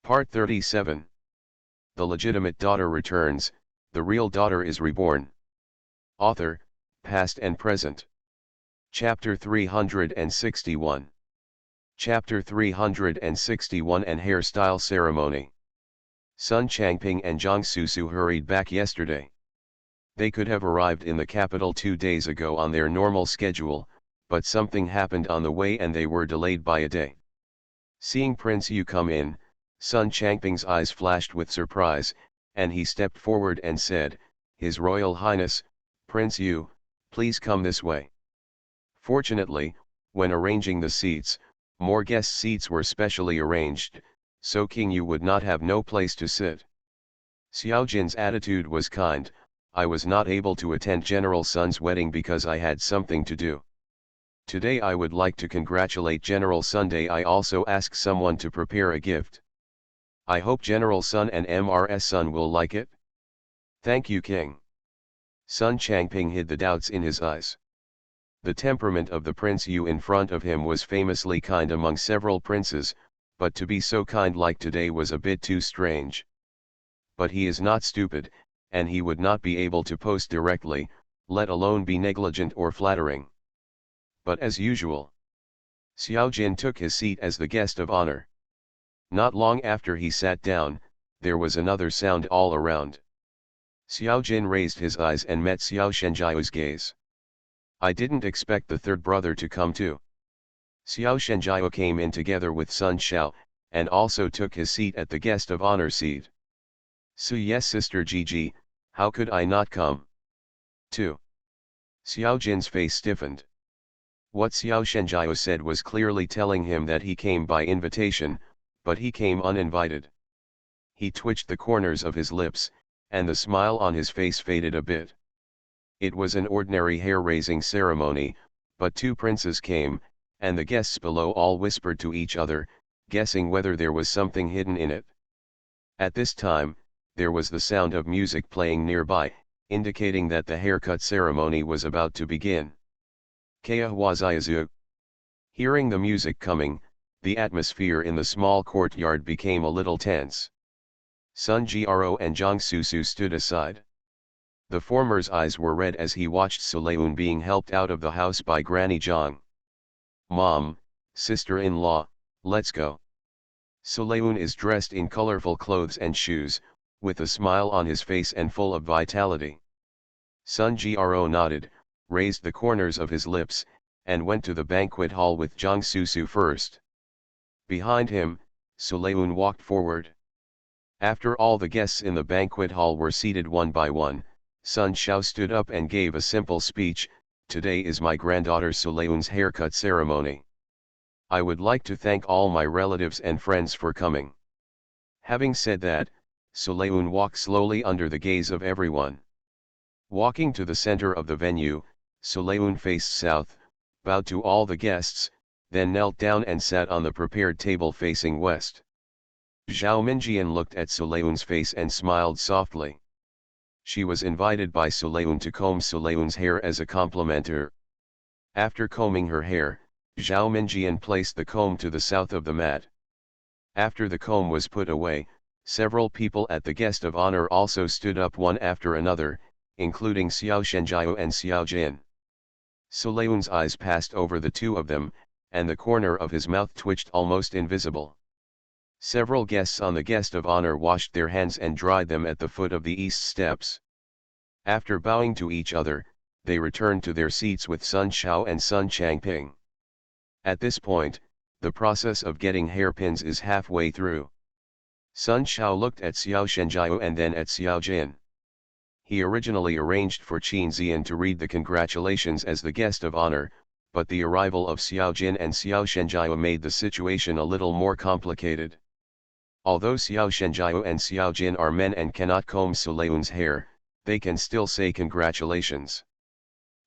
Part 37. The legitimate daughter returns, the real daughter is reborn. Author, Past and Present. Chapter 361. Chapter 361 and Hairstyle Ceremony. Sun Changping and Jiang Susu hurried back yesterday. They could have arrived in the capital 2 days ago on their normal schedule, but something happened on the way and they were delayed by a day. Seeing Prince Yu come in, Sun Changping's eyes flashed with surprise, and he stepped forward and said, "His Royal Highness, Prince Yu, please come this way." Fortunately, when arranging the seats, more guest seats were specially arranged, so King Yu would not have no place to sit. Xiao Jin's attitude was kind. "I was not able to attend General Sun's wedding because I had something to do. Today I would like to congratulate General Sun. I also ask someone to prepare a gift. I hope General Sun and Mrs. Sun will like it." "Thank you, King." Sun Changping hid the doubts in his eyes. The temperament of the Prince Yu in front of him was famously kind among several princes, but to be so kind like today was a bit too strange. But he is not stupid, and he would not be able to post directly, let alone be negligent or flattering. But as usual, Xiao Jin took his seat as the guest of honor. Not long after he sat down, there was another sound all around. Xiao Jin raised his eyes and met Xiao Shenjiao's gaze. "I didn't expect the third brother to come too." Xiao Shenjiao came in together with Sun Xiao, and also took his seat at the guest of honor seat. "So yes, Sister Gigi, how could I not come?" "Too." Xiao Jin's face stiffened. What Xiao Shenjiao said was clearly telling him that he came by invitation, but he came uninvited. He twitched the corners of his lips, and the smile on his face faded a bit. It was an ordinary hair-raising ceremony, but two princes came, and the guests below all whispered to each other, guessing whether there was something hidden in it. At this time, there was the sound of music playing nearby, indicating that the haircut ceremony was about to begin. Kaya Waziazu. Hearing the music coming, the atmosphere in the small courtyard became a little tense. Sun Gro and Jiang Susu stood aside. The former's eyes were red as he watched Suleun being helped out of the house by Granny Jiang. "Mom, sister-in-law, let's go." Suleun is dressed in colorful clothes and shoes, with a smile on his face and full of vitality. Sun Gro nodded, raised the corners of his lips, and went to the banquet hall with Jiang Susu first. Behind him, Suleun walked forward. After all the guests in the banquet hall were seated one by one, Sun Xiao stood up and gave a simple speech. "Today is my granddaughter Suleun's haircut ceremony. I would like to thank all my relatives and friends for coming." Having said that, Suleun walked slowly under the gaze of everyone. Walking to the center of the venue, Suleun faced south, bowed to all the guests, then knelt down and sat on the prepared table facing west. Zhao Minjian looked at Suleun's face and smiled softly. She was invited by Suleun to comb Suleun's hair as a complimenter. After combing her hair, Zhao Minjian placed the comb to the south of the mat. After the comb was put away, several people at the guest of honor also stood up one after another, including Xiao Shenjiao and Xiao Jin. Suleun's eyes passed over the two of them, and the corner of his mouth twitched almost invisible. Several guests on the guest of honor washed their hands and dried them at the foot of the east steps. After bowing to each other, they returned to their seats with Sun Xiao and Sun Changping. At this point, the process of getting hairpins is halfway through. Sun Xiao looked at Xiao Shenjiao and then at Xiao Jin. He originally arranged for Qin Zian to read the congratulations as the guest of honor, but the arrival of Xiao Jin and Xiao Shenjiao made the situation a little more complicated. Although Xiao Shenjiao and Xiao Jin are men and cannot comb Suleun's hair, they can still say congratulations.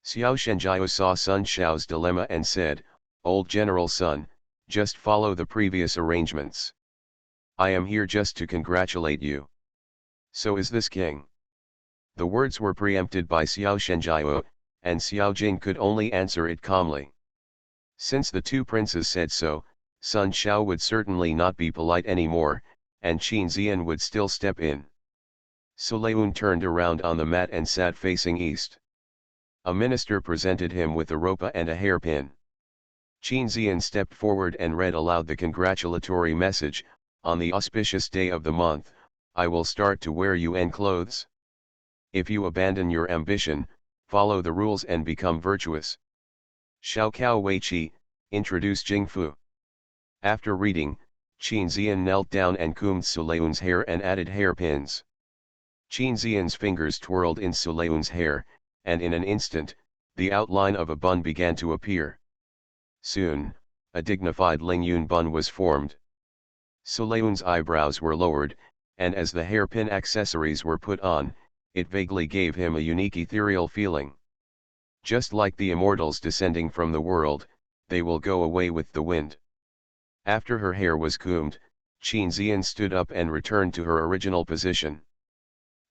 Xiao Shenjiao saw Sun Xiao's dilemma and said, "Old General Sun, just follow the previous arrangements. I am here just to congratulate you." "So is this king." The words were preempted by Xiao Shenjiao, and Xiao Jin could only answer it calmly. Since the two princes said so, Sun Xiao would certainly not be polite anymore, and Qin Zian would still step in. Sulayun turned around on the mat and sat facing east. A minister presented him with a ropa and a hairpin. Qin Zian stepped forward and read aloud the congratulatory message, "On the auspicious day of the month, I will start to wear UN clothes. If you abandon your ambition, follow the rules and become virtuous. Xiao Kao Wei Qi, introduce Jingfu." After reading, Qin Zian knelt down and combed Sulayun's hair and added hairpins. Qin Zian's fingers twirled in Sulayun's hair, and in an instant, the outline of a bun began to appear. Soon, a dignified Lingyun bun was formed. Sulayun's eyebrows were lowered, and as the hairpin accessories were put on, it vaguely gave him a unique ethereal feeling. Just like the immortals descending from the world, they will go away with the wind. After her hair was combed, Qin Zian stood up and returned to her original position.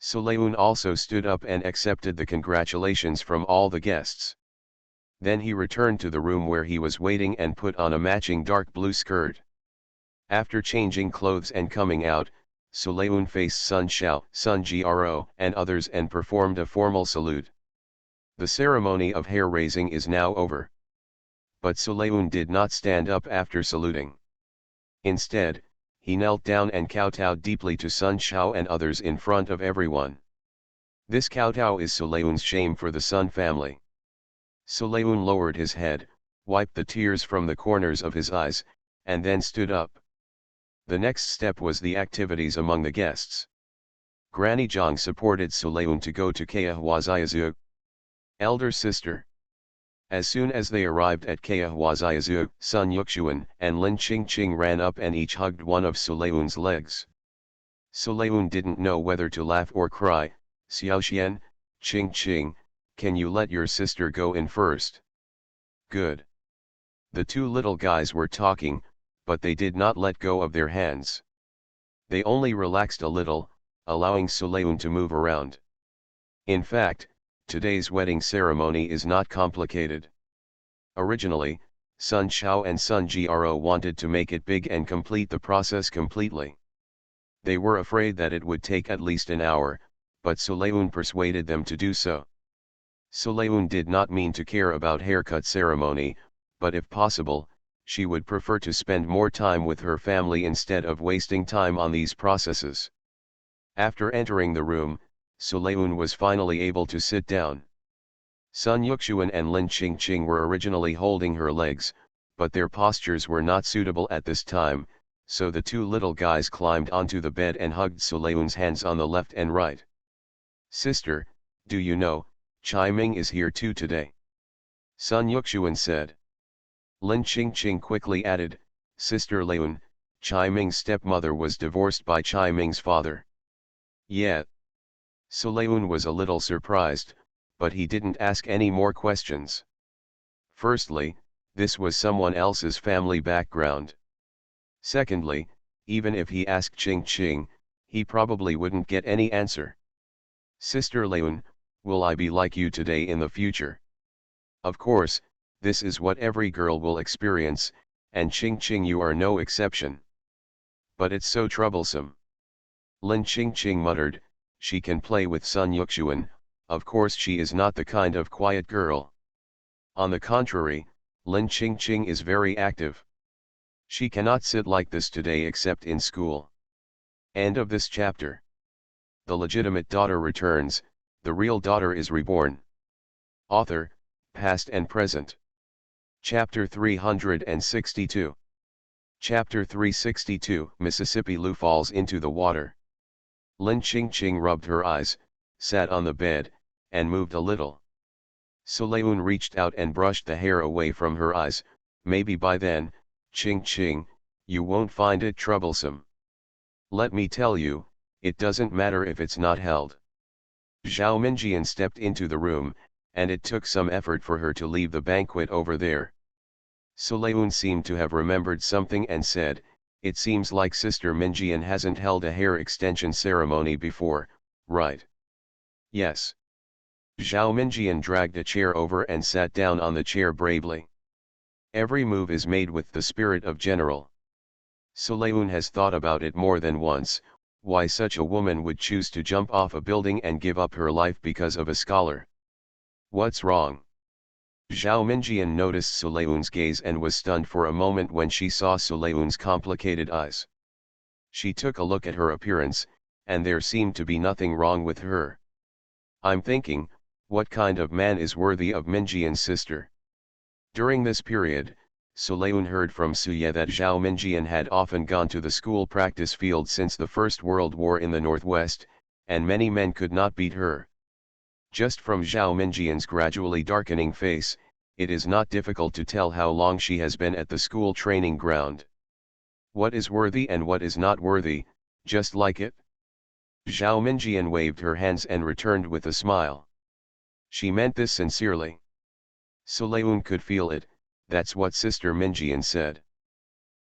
Sulayun also stood up and accepted the congratulations from all the guests. Then he returned to the room where he was waiting and put on a matching dark blue skirt. After changing clothes and coming out, Sulayun faced Sun Xiao, Sun Gro, and others and performed a formal salute. The ceremony of hair raising is now over. But Sulayun did not stand up after saluting. Instead, he knelt down and kowtowed deeply to Sun Xiao and others in front of everyone. This kowtow is Sulayun's shame for the Sun family. Sulayun lowered his head, wiped the tears from the corners of his eyes, and then stood up. The next step was the activities among the guests. Granny Zhang supported Sulayun to go to Keahuaziazu. Elder sister. As soon as they arrived at Keahuaziazu, Sun Yuxuan and Lin Qingqing ran up and each hugged one of Sulayun's legs. Sulayun didn't know whether to laugh or cry. "Xiaoxian, Qingqing, can you let your sister go in first?" "Good." The two little guys were talking, but they did not let go of their hands. They only relaxed a little, allowing Sulayun to move around. In fact, today's wedding ceremony is not complicated. Originally, Sun Xiao and Sun Gro wanted to make it big and complete the process completely. They were afraid that it would take at least an hour, but Sulayun persuaded them to do so. Sulayun did not mean to care about haircut ceremony, but if possible, she would prefer to spend more time with her family instead of wasting time on these processes. After entering the room, Sulayun was finally able to sit down. Sun Yuxuan and Lin Qingqing were originally holding her legs, but their postures were not suitable at this time, so the two little guys climbed onto the bed and hugged Sulayun's hands on the left and right. "Sister, do you know, Chai Ming is here too today?" Sun Yuxuan said. Lin Qingqing quickly added, "Sister Leun, Chai Ming's stepmother was divorced by Chai Ming's father." "Yeah." Sulayun was a little surprised, but he didn't ask any more questions. Firstly, this was someone else's family background. Secondly, even if he asked Qingqing, he probably wouldn't get any answer. "Sister Leun, will I be like you today in the future?" Of course, this is what every girl will experience, and Qingqing, you are no exception. "But it's so troublesome." Lin Qingqing muttered, "She can play with Sun Yuxuan, of course she is not the kind of quiet girl. On the contrary, Lin Qingqing is very active. She cannot sit like this today except in school." End of this chapter. The legitimate daughter returns, the real daughter is reborn. Author, past and present. Chapter 362. Chapter 362, Mississippi Lu falls into the water. Lin Qingqing rubbed her eyes, sat on the bed, and moved a little. Sulayun reached out and brushed the hair away from her eyes. "Maybe by then, Qingqing, you won't find it troublesome. Let me tell you, it doesn't matter if it's not held." Zhao Minjian stepped into the room, and it took some effort for her to leave the banquet over there. Sulayun seemed to have remembered something and said, "It seems like Sister Minjian hasn't held a hair extension ceremony before, right?" "Yes." Zhao Minjian dragged a chair over and sat down on the chair bravely. "Every move is made with the spirit of general. Sulayun has thought about it more than once, why such a woman would choose to jump off a building and give up her life because of a scholar. What's wrong? Zhao Minjian noticed Sulayun's gaze and was stunned for a moment when she saw Sulayun's complicated eyes. She took a look at her appearance, and there seemed to be nothing wrong with her. I'm thinking, what kind of man is worthy of Minjian's sister? During this period, Sulayun heard from Suye that Zhao Minjian had often gone to the school practice field since the First World War in the Northwest, and many men could not beat her. Just from Zhao Minjian's gradually darkening face, it is not difficult to tell how long she has been at the school training ground. What is worthy and what is not worthy, just like it? Zhao Minjian waved her hands and returned with a smile. She meant this sincerely. Sulayun could feel it, that's what Sister Minjian said.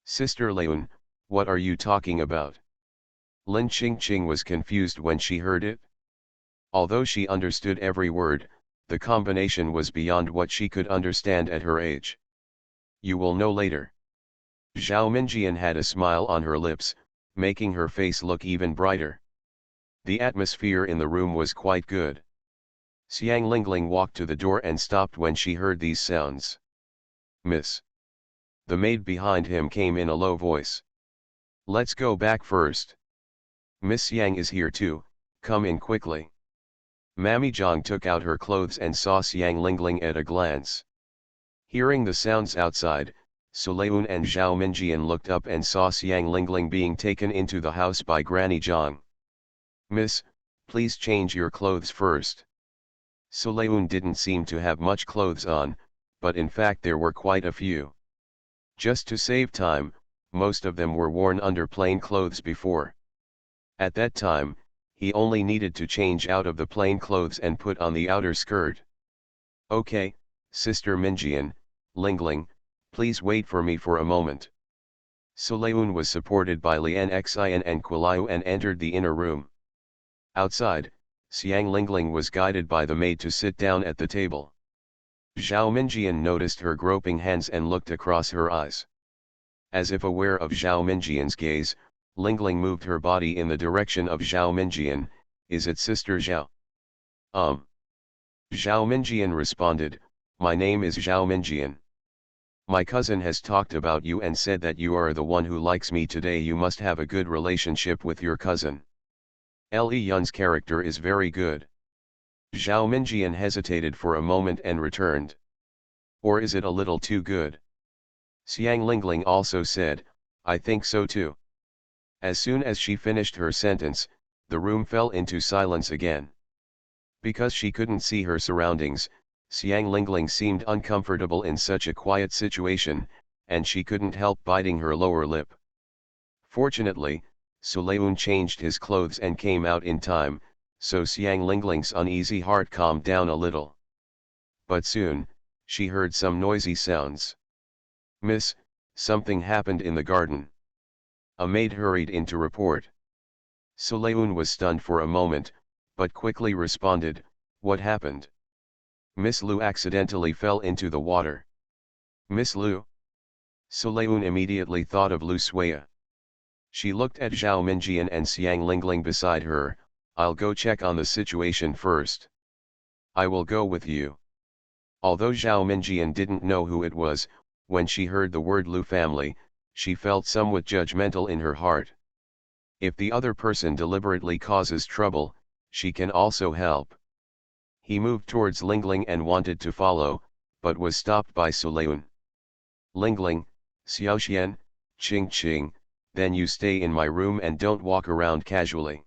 Sister Layun, what are you talking about? Lin Qingqing was confused when she heard it. Although she understood every word, the combination was beyond what she could understand at her age. You will know later. Zhao Minjian had a smile on her lips, making her face look even brighter. The atmosphere in the room was quite good. Xiang Lingling walked to the door and stopped when she heard these sounds. Miss. The maid behind him came in a low voice. Let's go back first. Miss Yang is here too, come in quickly. Mammy Zhang took out her clothes and saw Xiang Lingling at a glance. Hearing the sounds outside, Sulayun and Zhao Minjian looked up and saw Xiang Lingling being taken into the house by Granny Zhang. Miss, please change your clothes first. Sulayun didn't seem to have much clothes on, but in fact there were quite a few. Just to save time, most of them were worn under plain clothes before. At that time, he only needed to change out of the plain clothes and put on the outer skirt. Okay, Sister Minjian, Lingling, please wait for me for a moment. Sulayun was supported by Lian Xian and Kuliu and entered the inner room. Outside, Xiang Lingling was guided by the maid to sit down at the table. Zhao Minjian noticed her groping hands and looked across her eyes. As if aware of Zhao Minjian's gaze, Lingling moved her body in the direction of Zhao Minjian. Is it Sister Zhao? Zhao Minjian responded, my name is Zhao Minjian. My cousin has talked about you and said that you are the one who likes me today. You must have a good relationship with your cousin. Li Yun's character is very good. Zhao Minjian hesitated for a moment and returned. Or is it a little too good? Xiang Lingling also said, I think so too. As soon as she finished her sentence, the room fell into silence again. Because she couldn't see her surroundings, Xiang Lingling seemed uncomfortable in such a quiet situation, and she couldn't help biting her lower lip. Fortunately, Sulayun changed his clothes and came out in time, so Xiang Lingling's uneasy heart calmed down a little. But soon, she heard some noisy sounds. Miss, something happened in the garden. A maid hurried in to report. Sulayun was stunned for a moment, but quickly responded, what happened? Miss Lu accidentally fell into the water. Miss Lu? Sulayun immediately thought of Lu Suya. She looked at Zhao Minjian and Xiang Lingling beside her. I'll go check on the situation first. I will go with you. Although Zhao Minjian didn't know who it was, when she heard the word Lu family, she felt somewhat judgmental in her heart. If the other person deliberately causes trouble, she can also help. He moved towards Lingling and wanted to follow, but was stopped by Sulayun. Lingling, Xiaoxian, Qingqing, then you stay in my room and don't walk around casually.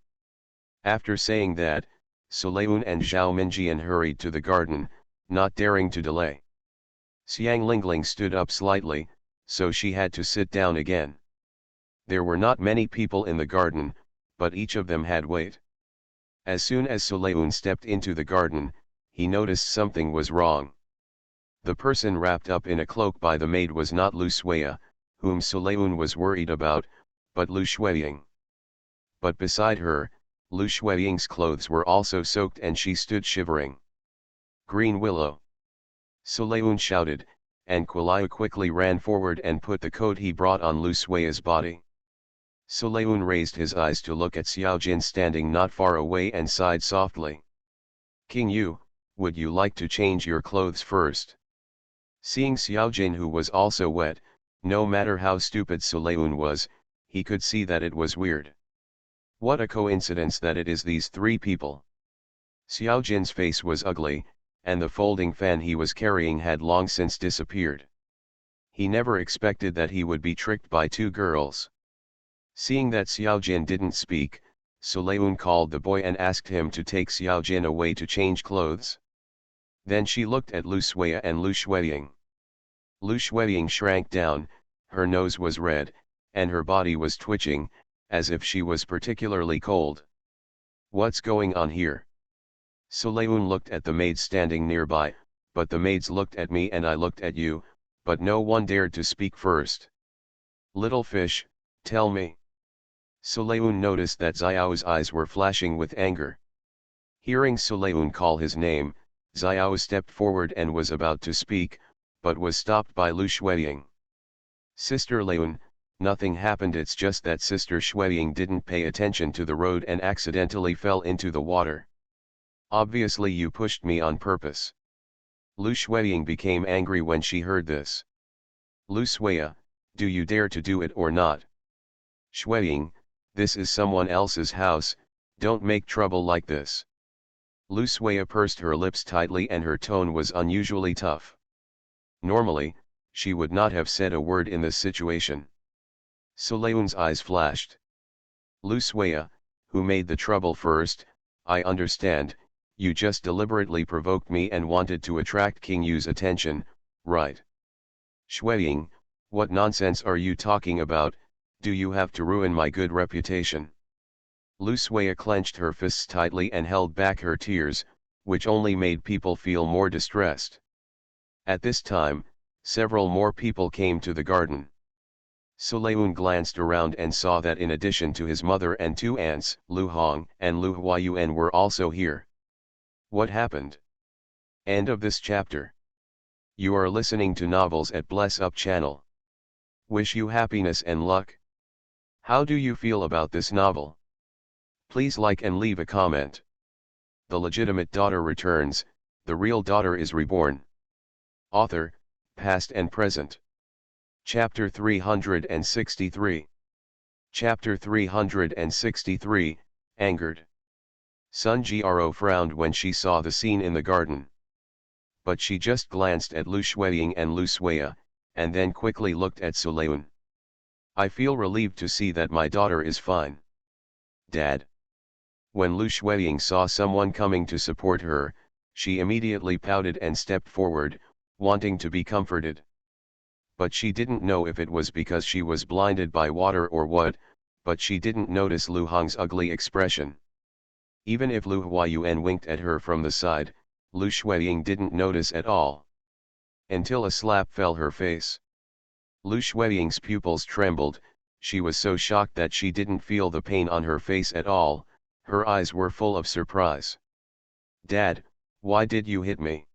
After saying that, Sulayun and Zhao Minjian hurried to the garden, not daring to delay. Xiang Lingling stood up slightly, so she had to sit down again. There were not many people in the garden, but each of them had weight. As soon as Sulayun stepped into the garden, he noticed something was wrong. The person wrapped up in a cloak by the maid was not Lu Suya, whom Sulayun was worried about, but Lu Shuiying. But beside her, Lu Shuiying's clothes were also soaked and she stood shivering. Green Willow! Sulayun shouted, and Kuliu quickly ran forward and put the coat he brought on Lu Suya's body. Sulayun raised his eyes to look at Xiaojin standing not far away and sighed softly. King Yu, would you like to change your clothes first? Seeing Xiaojin, who was also wet, no matter how stupid Sulayun was, he could see that it was weird. What a coincidence that it is these three people. Xiaojin's face was ugly, and the folding fan he was carrying had long since disappeared. He never expected that he would be tricked by two girls. Seeing that Xiaojin didn't speak, Sulayun called the boy and asked him to take Xiaojin away to change clothes. Then she looked at Lu Shuya and Lu Shuiying. Lu Shuiying shrank down, her nose was red, and her body was twitching, as if she was particularly cold. What's going on here? Sulayun looked at the maids standing nearby, but the maids looked at me and I looked at you, but no one dared to speak first. Little fish, tell me. Sulayun noticed that Xiao's eyes were flashing with anger. Hearing Sulayun call his name, Xiao stepped forward and was about to speak, but was stopped by Lu Shuiying. Sister Leun, nothing happened, it's just that Sister Shuiying didn't pay attention to the road and accidentally fell into the water. Obviously you pushed me on purpose. Lu Shuiying became angry when she heard this. Lu Shuiya, do you dare to do it or not? Shuiying, this is someone else's house, don't make trouble like this. Lu Shuiya pursed her lips tightly and her tone was unusually tough. Normally, she would not have said a word in this situation. Sulayun's eyes flashed. Lu Shuiya, who made the trouble first, I understand, you just deliberately provoked me and wanted to attract King Yu's attention, right? Shuiying, what nonsense are you talking about, do you have to ruin my good reputation? Lu Shuiya clenched her fists tightly and held back her tears, which only made people feel more distressed. At this time, several more people came to the garden. Sulayun glanced around and saw that in addition to his mother and two aunts, Lu Hong and Lu Huayuan were also here. What happened? End of this chapter. You are listening to Novels at Bless Up channel. Wish you happiness and luck. How do you feel about this novel? Please like and leave a comment. The legitimate daughter returns, the real daughter is reborn. Author, past and present. Chapter 363. Chapter 363, Angered. Sun Jiaro frowned when she saw the scene in the garden. But she just glanced at Lu Shuiying and Lu Shuiya, and then quickly looked at Sulayun. I feel relieved to see that my daughter is fine. Dad. When Lu Shuiying saw someone coming to support her, she immediately pouted and stepped forward, wanting to be comforted. But she didn't know if it was because she was blinded by water or what, but she didn't notice Lu Hong's ugly expression. Even if Lu Huayuan winked at her from the side, Lu Shuiying didn't notice at all. Until a slap fell her face. Lu Shuiying's pupils trembled, she was so shocked that she didn't feel the pain on her face at all, her eyes were full of surprise. Dad, why did you hit me?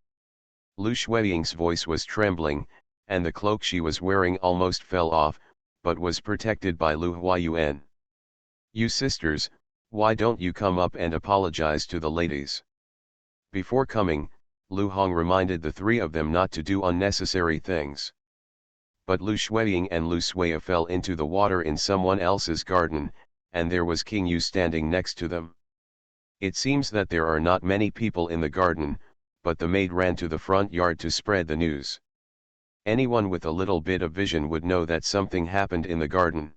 Lu Shuiying's voice was trembling, and the cloak she was wearing almost fell off, but was protected by Lu Huayuan. You sisters, why don't you come up and apologize to the ladies? Before coming, Lu Hong reminded the three of them not to do unnecessary things. But Lu Shuiying and Lu Shuiya fell into the water in someone else's garden, and there was King Yu standing next to them. It seems that there are not many people in the garden, but the maid ran to the front yard to spread the news. Anyone with a little bit of vision would know that something happened in the garden.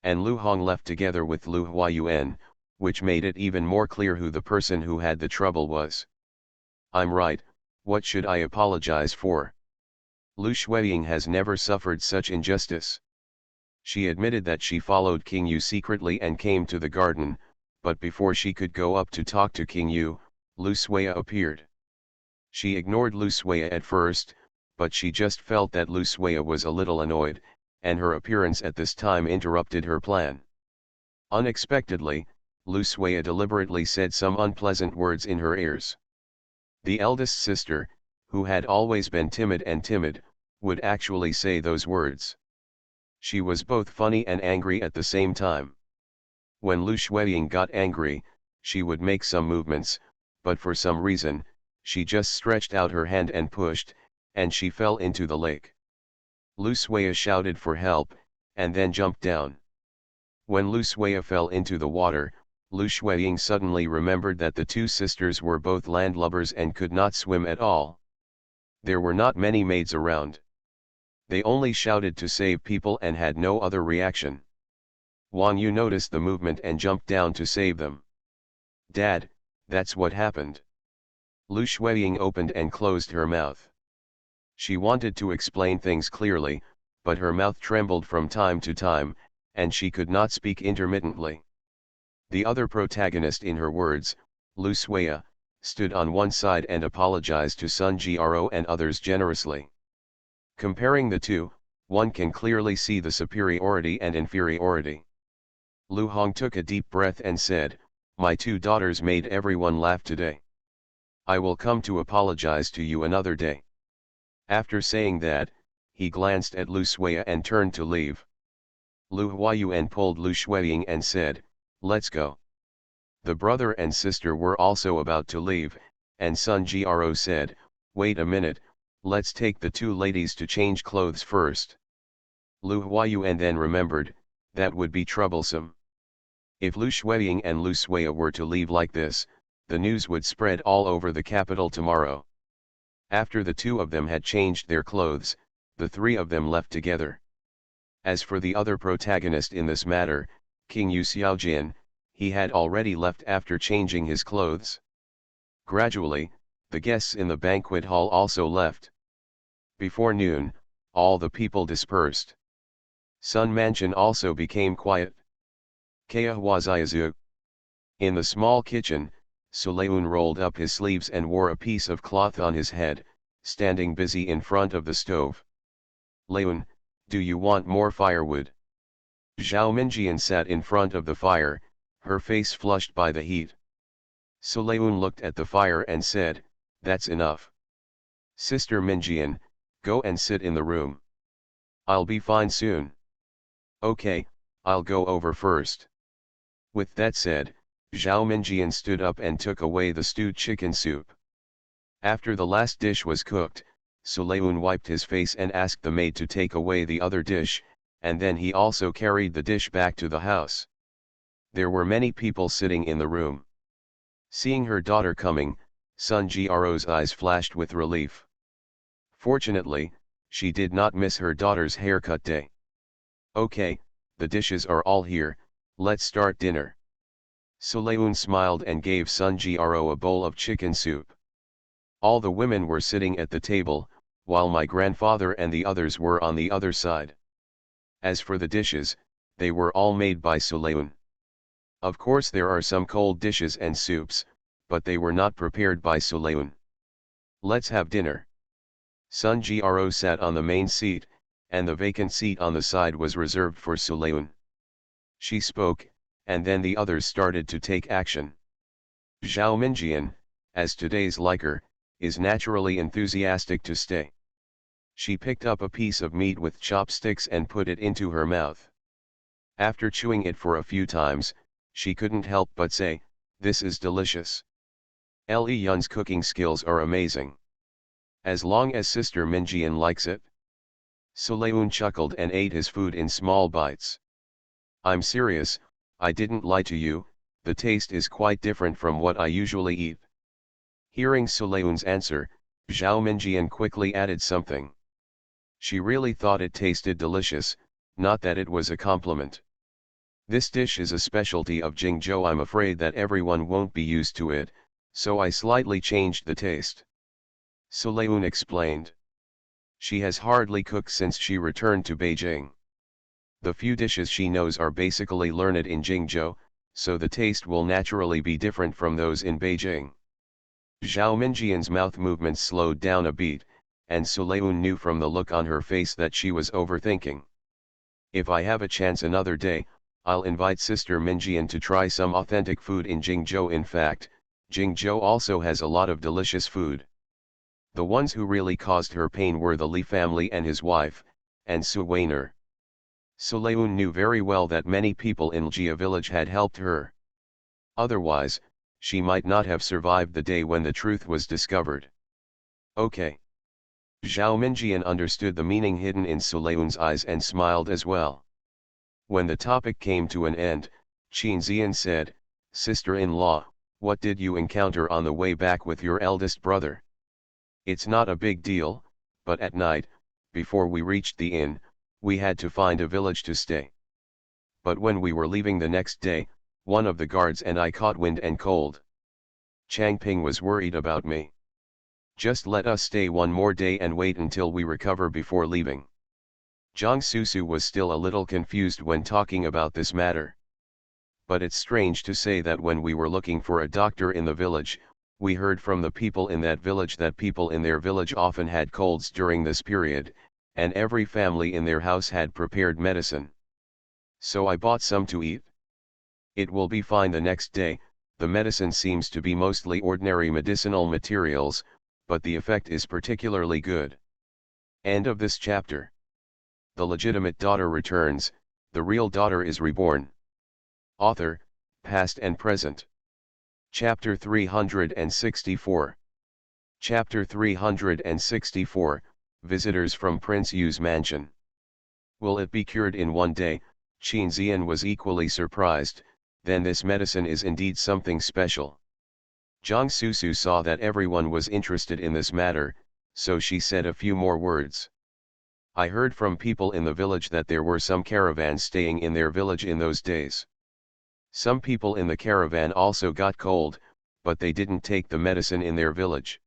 And Lu Hong left together with Lu Huayuan, which made it even more clear who the person who had the trouble was. I'm right, what should I apologize for? Lu Shuiying has never suffered such injustice. She admitted that she followed King Yu secretly and came to the garden, but before she could go up to talk to King Yu, Lu Shuiya appeared. She ignored Lu Shuiya at first, but she just felt that Lu Shuiya was a little annoyed, and her appearance at this time interrupted her plan. Unexpectedly, Lu Shuiya deliberately said some unpleasant words in her ears. The eldest sister, who had always been timid, would actually say those words. She was both funny and angry at the same time. When Lu Shuiying got angry, she would make some movements, but for some reason, she just stretched out her hand and pushed, and she fell into the lake. Lu Shuiya shouted for help, and then jumped down. When Lu Shuiya fell into the water, Lu Shuiying suddenly remembered that the two sisters were both landlubbers and could not swim at all. There were not many maids around. They only shouted to save people and had no other reaction. Wang Yu noticed the movement and jumped down to save them. "Dad, that's what happened." Lu Shuiying opened and closed her mouth. She wanted to explain things clearly, but her mouth trembled from time to time, and she could not speak intermittently. The other protagonist in her words, Lu Shuiya, stood on one side and apologized to Sun Jiaro and others generously. Comparing the two, one can clearly see the superiority and inferiority. Lu Hong took a deep breath and said, "My two daughters made everyone laugh today. I will come to apologize to you another day." After saying that, he glanced at Lu Shuiya and turned to leave. Lu Huayuan pulled Lu Shuiying and said, "Let's go." The brother and sister were also about to leave, and Sun Jiaro said, "Wait a minute, let's take the two ladies to change clothes first." Lu Huayuan then remembered, that would be troublesome. If Lu Shuiying and Lu Shuiya were to leave like this, the news would spread all over the capital tomorrow. After the two of them had changed their clothes, the three of them left together. As for the other protagonist in this matter, King Yu Xiaojin, he had already left after changing his clothes. Gradually, the guests in the banquet hall also left. Before noon, all the people dispersed. Sun Mansion also became quiet. Kaya Huaziazu. In the small kitchen, Sulayun rolled up his sleeves and wore a piece of cloth on his head, standing busy in front of the stove. "Layun, do you want more firewood?" Zhao Minjian sat in front of the fire, her face flushed by the heat. Sulayun looked at the fire and said, "That's enough. Sister Minjian, go and sit in the room. I'll be fine soon." "Okay, I'll go over first." With that said, Zhao Minjian stood up and took away the stewed chicken soup. After the last dish was cooked, Sulayun wiped his face and asked the maid to take away the other dish, and then he also carried the dish back to the house. There were many people sitting in the room. Seeing her daughter coming, Sun Jiaro's eyes flashed with relief. Fortunately, she did not miss her daughter's haircut day. "Okay, the dishes are all here, let's start dinner." Sulayun smiled and gave Sun Jiaro a bowl of chicken soup. All the women were sitting at the table, while my grandfather and the others were on the other side. As for the dishes, they were all made by Sulayun. Of course there are some cold dishes and soups, but they were not prepared by Sulayun. "Let's have dinner." Sun Jiaro sat on the main seat, and the vacant seat on the side was reserved for Sulayun. She spoke, and then the others started to take action. Zhao Minjian, as today's liker, is naturally enthusiastic to stay. She picked up a piece of meat with chopsticks and put it into her mouth. After chewing it for a few times, she couldn't help but say, "This is delicious." Li Yun's cooking skills are amazing. As long as Sister Minjian likes it. Sulayun chuckled and ate his food in small bites. "I'm serious, I didn't lie to you, the taste is quite different from what I usually eat." Hearing Sulayun's answer, Zhao Minjian quickly added something. She really thought it tasted delicious, not that it was a compliment. "This dish is a specialty of Jingzhou. I'm afraid that everyone won't be used to it, so I slightly changed the taste." Sulayun explained. She has hardly cooked since she returned to Beijing. The few dishes she knows are basically learned in Jingzhou, so the taste will naturally be different from those in Beijing. Zhao Minjian's mouth movements slowed down a beat, and Sulayun knew from the look on her face that she was overthinking. "If I have a chance another day, I'll invite Sister Minjian to try some authentic food in Jingzhou. In fact, Jingzhou also has a lot of delicious food." The ones who really caused her pain were the Li family and his wife, and Su Weiner. Suleun knew very well that many people in Ljia village had helped her. Otherwise, she might not have survived the day when the truth was discovered. Okay. Zhao Minjian understood the meaning hidden in Suleun's eyes and smiled as well. When the topic came to an end, Qin Zian said, "Sister-in-law, what did you encounter on the way back with your eldest brother?" "It's not a big deal, but at night, before we reached the inn, we had to find a village to stay. But when we were leaving the next day, one of the guards and I caught wind and cold. Changping was worried about me. Just let us stay one more day and wait until we recover before leaving." Jiang Susu was still a little confused when talking about this matter. "But it's strange to say that when we were looking for a doctor in the village, we heard from the people in that village that people in their village often had colds during this period, and every family in their house had prepared medicine. So I bought some to eat. It will be fine the next day. The medicine seems to be mostly ordinary medicinal materials, but the effect is particularly good." End of this chapter. The legitimate daughter returns, the real daughter is reborn. Author, past and present. Chapter 364. Chapter 364, Visitors from Prince Yu's mansion. Will it be cured in one day? Qin Zian was equally surprised. Then this medicine is indeed something special. Jiang Susu saw that everyone was interested in this matter, so she said a few more words. "I heard from people in the village that there were some caravans staying in their village in those days. Some people in the caravan also got cold, but they didn't take the medicine in their village.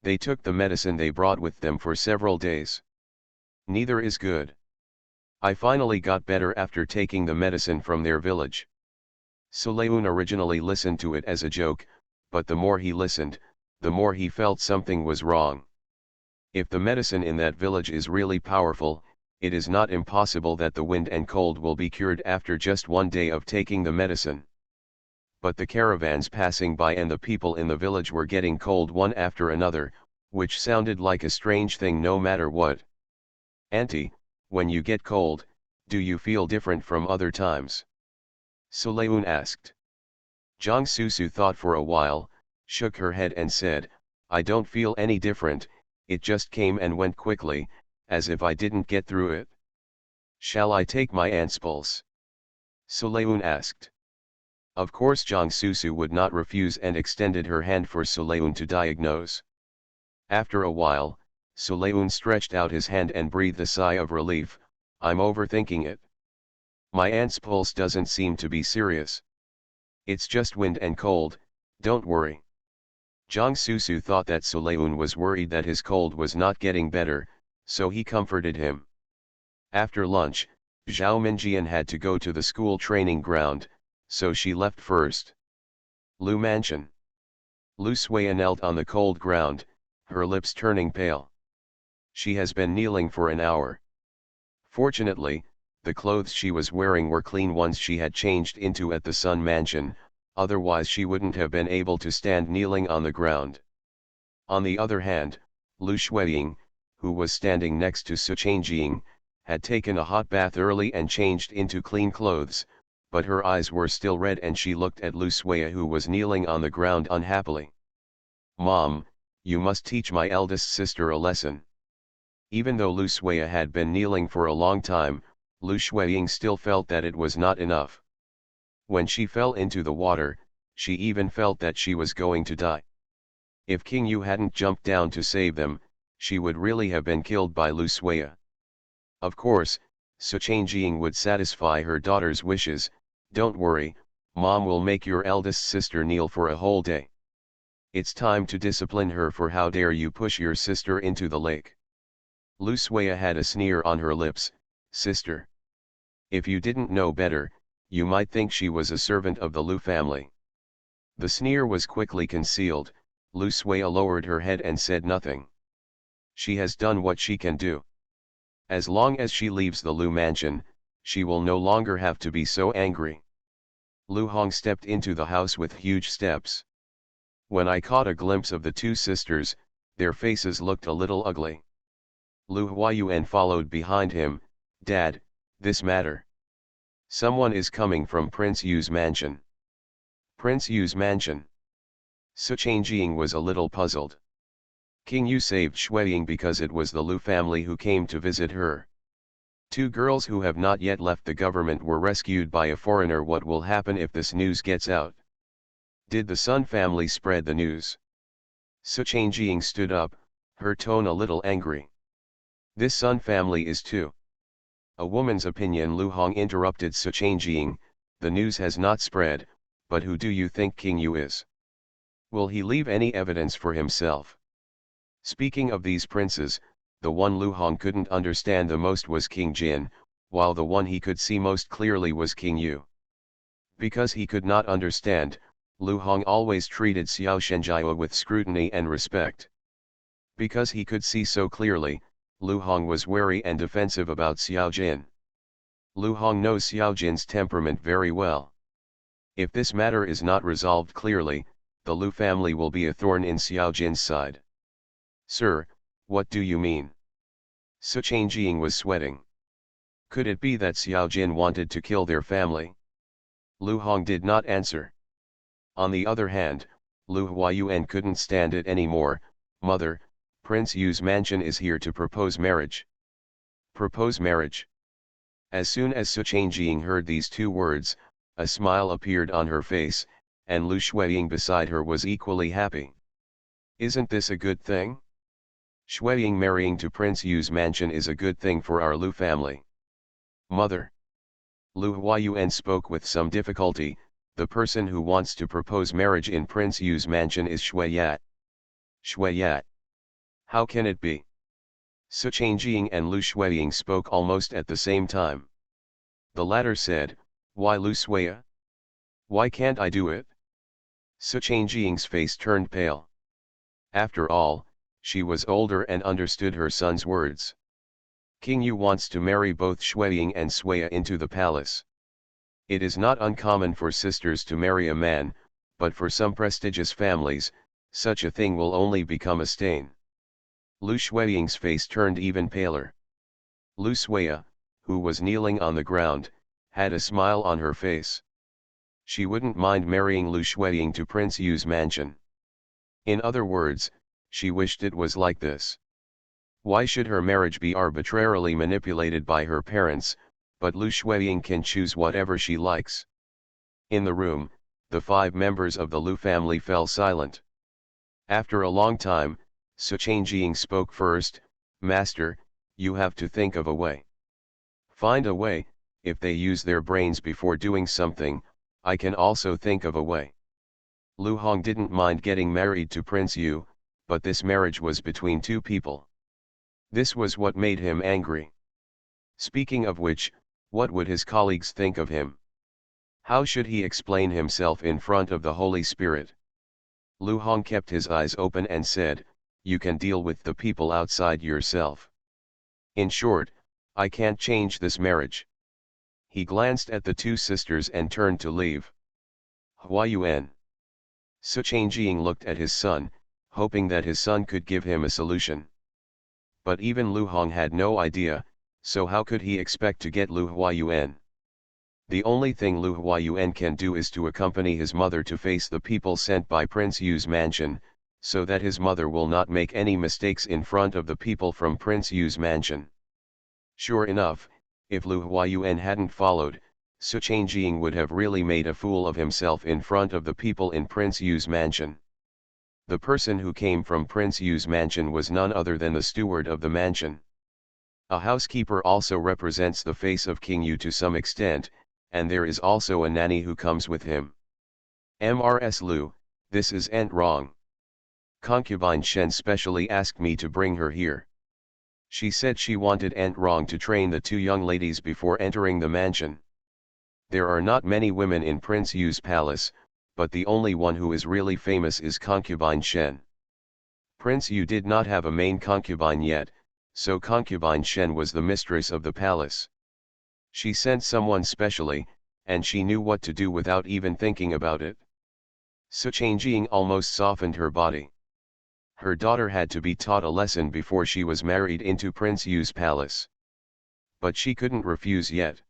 They took the medicine they brought with them for several days. Neither is good. I finally got better after taking the medicine from their village." Suleun originally listened to it as a joke, but the more he listened, the more he felt something was wrong. If the medicine in that village is really powerful, it is not impossible that the wind and cold will be cured after just one day of taking the medicine. But the caravans passing by and the people in the village were getting cold one after another, which sounded like a strange thing no matter what. "Auntie, when you get cold, do you feel different from other times?" Suleun asked. Jiang Susu thought for a while, shook her head and said, "I don't feel any different, it just came and went quickly, as if I didn't get through it." "Shall I take my aunt's pulse?" Suleun asked. Of course Jiang Susu would not refuse and extended her hand for Suleun to diagnose. After a while, Suleun stretched out his hand and breathed a sigh of relief. "I'm overthinking it. My aunt's pulse doesn't seem to be serious. It's just wind and cold, don't worry." Jiang Susu thought that Suleun was worried that his cold was not getting better, so he comforted him. After lunch, Zhao Minjian had to go to the school training ground, so she left first. Lu Mansion. Lu Suya knelt on the cold ground, her lips turning pale. She has been kneeling for an hour. Fortunately, the clothes she was wearing were clean ones she had changed into at the Sun Mansion, otherwise she wouldn't have been able to stand kneeling on the ground. On the other hand, Lu Shuiying, who was standing next to Su Changjing, had taken a hot bath early and changed into clean clothes, but her eyes were still red and she looked at Lu Suya who was kneeling on the ground unhappily. "Mom, you must teach my eldest sister a lesson." Even though Lu Suya had been kneeling for a long time, Lu Shuiying still felt that it was not enough. When she fell into the water, she even felt that she was going to die. If King Yu hadn't jumped down to save them, she would really have been killed by Lu Suya. Of course, Su Changjing would satisfy her daughter's wishes. "Don't worry, Mom will make your eldest sister kneel for a whole day. It's time to discipline her for how dare you push your sister into the lake." Lu Suya had a sneer on her lips. "Sister. If you didn't know better, you might think she was a servant of the Lu family." The sneer was quickly concealed. Lu Suya lowered her head and said nothing. She has done what she can do. As long as she leaves the Lu mansion, she will no longer have to be so angry. Lu Hong stepped into the house with huge steps. When I caught a glimpse of the two sisters, their faces looked a little ugly. Lu Huayuan followed behind him. "Dad, This matter. Someone is coming from Prince Yu's mansion. Prince Yu's mansion. Su Changjing was a little puzzled. King Yu saved Shuiying because it was the Lu family who came to visit her. Two girls who have not yet left the government were rescued by a foreigner. What will happen if this news gets out? Did the Sun family spread the news? Su Changjing stood up, her tone a little angry. This Sun family is too. A woman's opinion. Lu Hong interrupted Su Changjing, the news has not spread, but who do you think King Yu is? Will he leave any evidence for himself? Speaking of these princes, the one Lu Hong couldn't understand the most was King Jin, while the one he could see most clearly was King Yu. Because he could not understand, Lu Hong always treated Xiao Shenjiao with scrutiny and respect. Because he could see so clearly, Lu Hong was wary and defensive about Xiao Jin. Lu Hong knows Xiao Jin's temperament very well. If this matter is not resolved clearly, the Lu family will be a thorn in Xiao Jin's side. Sir, what do you mean? Su Changjing was sweating. Could it be that Xiao Jin wanted to kill their family? Lu Hong did not answer. On the other hand, Lu Huayuan couldn't stand it anymore. Mother, Prince Yu's mansion is here to propose marriage. Propose marriage. As soon as Su Changjing heard these two words, a smile appeared on her face, and Lu Shuiying beside her was equally happy. Isn't this a good thing? Shuiying marrying to Prince Yu's mansion is a good thing for our Lu family. Mother. Lu Huayuan spoke with some difficulty. The person who wants to propose marriage in Prince Yu's mansion is Shuiyat. Shuiyat. How can it be? Su Changjing and Lu Shuiying spoke almost at the same time. The latter said, why Lu Shuiya? Why can't I do it? Su Changjing's face turned pale. After all, she was older and understood her son's words. King Yu wants to marry both Shuiying and Shuiya into the palace. It is not uncommon for sisters to marry a man, but for some prestigious families, such a thing will only become a stain. Lu Shuiying's face turned even paler. Lu Shuiya, who was kneeling on the ground, had a smile on her face. She wouldn't mind marrying Lu Shuiying to Prince Yu's mansion. In other words, she wished it was like this. Why should her marriage be arbitrarily manipulated by her parents, but Lu Shuiying can choose whatever she likes? In the room, the 5 members of the Lu family fell silent. After a long time, Su Changjing spoke first, Master, you have to think of a way. Find a way. If they use their brains before doing something, I can also think of a way. Lu Hong didn't mind getting married to Prince Yu, but this marriage was between two people. This was what made him angry. Speaking of which, what would his colleagues think of him? How should he explain himself in front of the Holy Spirit? Lu Hong kept his eyes open and said, you can deal with the people outside yourself. In short, I can't change this marriage. He glanced at the two sisters and turned to leave. Huayuan. Su Changjing looked at his son, hoping that his son could give him a solution. But even Lu Hong had no idea, so how could he expect to get Lu Huayuan? The only thing Lu Huayuan can do is to accompany his mother to face the people sent by Prince Yu's mansion, so that his mother will not make any mistakes in front of the people from Prince Yu's mansion. Sure enough, if Lu Huayuan hadn't followed, Su Changjing would have really made a fool of himself in front of the people in Prince Yu's mansion. The person who came from Prince Yu's mansion was none other than the steward of the mansion. A housekeeper also represents the face of King Yu to some extent, and there is also a nanny who comes with him. Mrs. Lu, this is Aunt Rong. Concubine Shen specially asked me to bring her here. She said she wanted Aunt Rong to train the two young ladies before entering the mansion. There are not many women in Prince Yu's palace, but the only one who is really famous is Concubine Shen. Prince Yu did not have a main concubine yet, so Concubine Shen was the mistress of the palace. She sent someone specially, and she knew what to do without even thinking about it. Su Changjing almost softened her body. Her daughter had to be taught a lesson before she was married into Prince Yu's palace. But she couldn't refuse yet.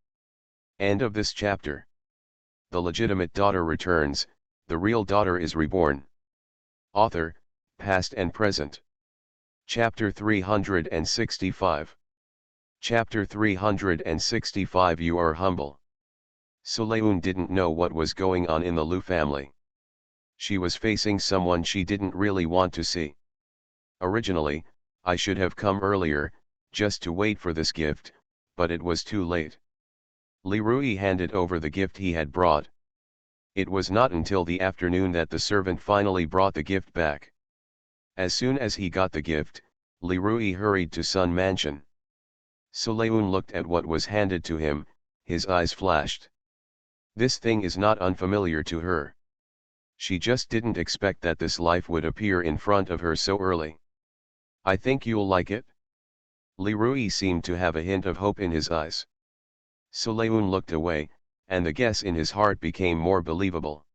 End of this chapter. The legitimate daughter returns, the real daughter is reborn. Author, past and present. Chapter 365. Chapter 365 You are humble. Sulayun didn't know what was going on in the Lu family. She was facing someone she didn't really want to see. Originally, I should have come earlier, just to wait for this gift, but it was too late. Li Rui handed over the gift he had brought. It was not until the afternoon that the servant finally brought the gift back. As soon as he got the gift, Li Rui hurried to Sun Mansion. Sulayun looked at what was handed to him, his eyes flashed. This thing is not unfamiliar to her. She just didn't expect that this life would appear in front of her so early. I think you'll like it? Li Rui seemed to have a hint of hope in his eyes. Sulayun looked away, and the guess in his heart became more believable.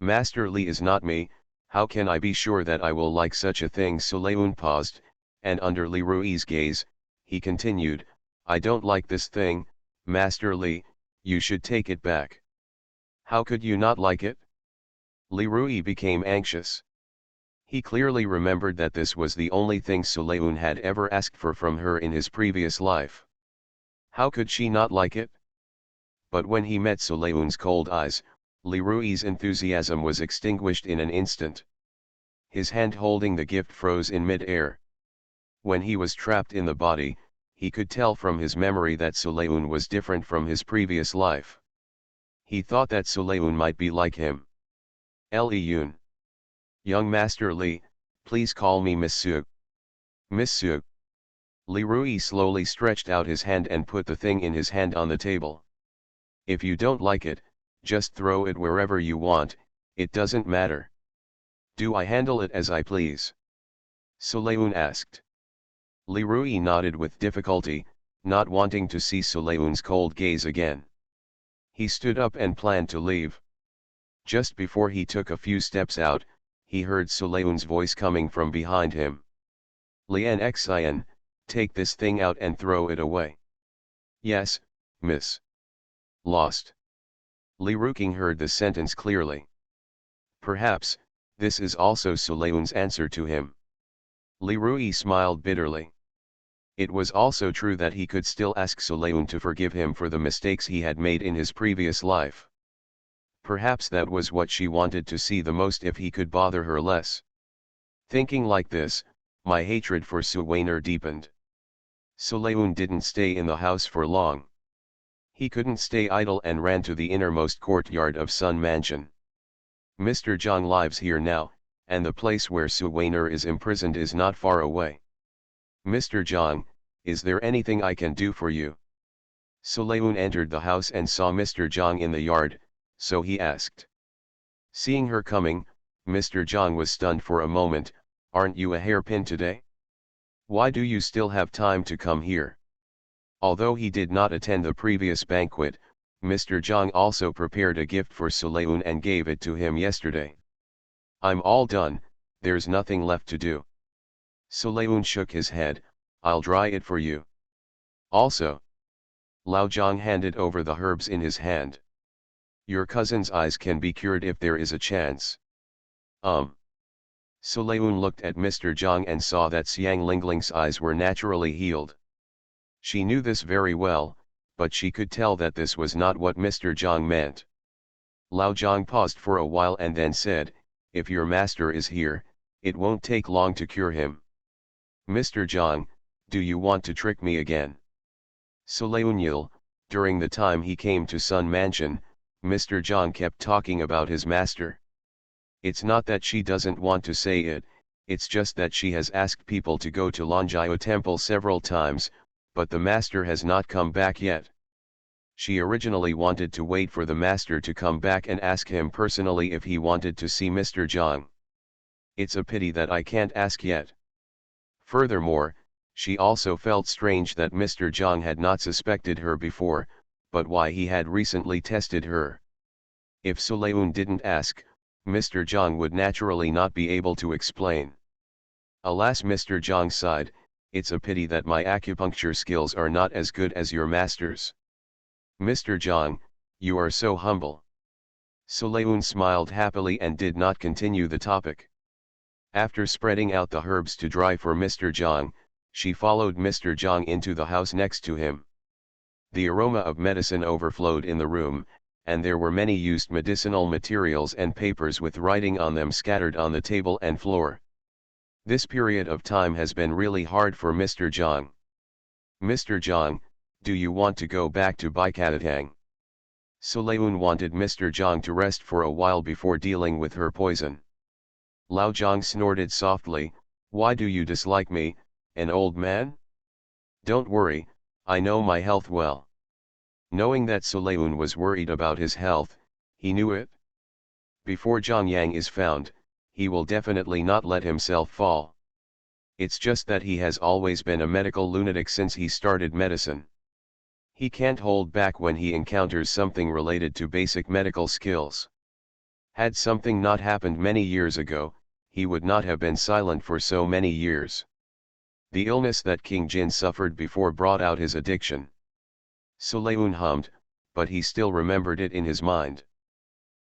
Master Li is not me, how can I be sure that I will like such a thing? Sulayun paused, and under Li Rui's gaze, he continued, I don't like this thing, Master Li, you should take it back. How could you not like it? Li Rui became anxious. He clearly remembered that this was the only thing Sulayun had ever asked for from her in his previous life. How could she not like it? But when he met Sulayun's cold eyes, Li Rui's enthusiasm was extinguished in an instant. His hand holding the gift froze in mid-air. When he was trapped in the body, he could tell from his memory that Sulayun was different from his previous life. He thought that Sulayun might be like him. Yun. Young Master Li, please call me Monsieur. Monsieur. Li Rui slowly stretched out his hand and put the thing in his hand on the table. If you don't like it, just throw it wherever you want, it doesn't matter. Do I handle it as I please? Sulayun asked. Li Rui nodded with difficulty, not wanting to see Sulayun's cold gaze again. He stood up and planned to leave. Just before he took a few steps out, he heard Sulayun's voice coming from behind him. Lian Xian, take this thing out and throw it away. Yes, miss. Lost. Li Ruking heard the sentence clearly. Perhaps, this is also Sulayun's answer to him. Li Rui smiled bitterly. It was also true that he could still ask Sulayun to forgive him for the mistakes he had made in his previous life. Perhaps that was what she wanted to see the most if he could bother her less. Thinking like this, my hatred for Suwainer deepened. Sulayun didn't stay in the house for long. He couldn't stay idle and ran to the innermost courtyard of Sun Mansion. Mr. Zhang lives here now, and the place where Suwainer is imprisoned is not far away. Mr. Zhang, is there anything I can do for you? Sulayun entered the house and saw Mr. Zhang in the yard, so he asked. Seeing her coming, Mr. Zhang was stunned for a moment. Aren't you a hairpin today? Why do you still have time to come here? Although he did not attend the previous banquet, Mr. Zhang also prepared a gift for Sulayun and gave it to him yesterday. I'm all done, there's nothing left to do. Sulayun shook his head, I'll dry it for you. Also. Lao Zhang handed over the herbs in his hand. Your cousin's eyes can be cured if there is a chance. Sulayun looked at Mr. Zhang and saw that Xiang Lingling's eyes were naturally healed. She knew this very well, but she could tell that this was not what Mr. Zhang meant. Lao Zhang paused for a while and then said, if your master is here, it won't take long to cure him. Mr. Zhang, do you want to trick me again? Sulayun, during the time he came to Sun Mansion, Mr. Zhang kept talking about his master. It's not that she doesn't want to say it, it's just that she has asked people to go to Longjio Temple several times, but the master has not come back yet. She originally wanted to wait for the master to come back and ask him personally if he wanted to see Mr. Zhang. It's a pity that I can't ask yet. Furthermore, she also felt strange that Mr. Zhang had not suspected her before, but why he had recently tested her. If Sulayun didn't ask, Mr. Zhang would naturally not be able to explain. Alas, Mr. Zhang sighed, it's a pity that my acupuncture skills are not as good as your master's. Mr. Zhang, you are so humble. Sulayun smiled happily and did not continue the topic. After spreading out the herbs to dry for Mr. Zhang, she followed Mr. Zhang into the house next to him. The aroma of medicine overflowed in the room, and there were many used medicinal materials and papers with writing on them scattered on the table and floor. This period of time has been really hard for Mr. Zhang. Mr. Zhang, do you want to go back to Baikatang? Sulayun wanted Mr. Zhang to rest for a while before dealing with her poison. Lao Zhang snorted softly, why do you dislike me, an old man? Don't worry, I know my health well. Knowing that Sulayun was worried about his health, he knew it. Before Zhang Yang is found, he will definitely not let himself fall. It's just that he has always been a medical lunatic since he started medicine. He can't hold back when he encounters something related to basic medical skills. Had something not happened many years ago, he would not have been silent for so many years. The illness that King Jin suffered before brought out his addiction. Sulayun hummed, but he still remembered it in his mind.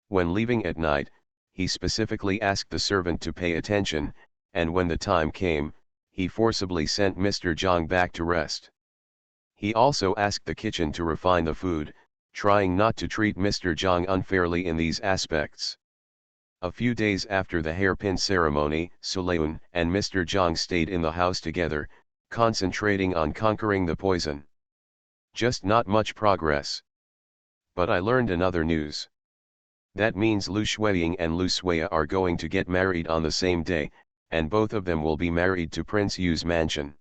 When leaving at night, he specifically asked the servant to pay attention, and when the time came, he forcibly sent Mr. Zhang back to rest. He also asked the kitchen to refine the food, trying not to treat Mr. Zhang unfairly in these aspects. A few days after the hairpin ceremony, Sulayun and Mr. Zhang stayed in the house together, concentrating on conquering the poison. Just not much progress. But I learned another news. That means Lu Shuiying and Lu Suiya are going to get married on the same day, and both of them will be married to Prince Yu's mansion.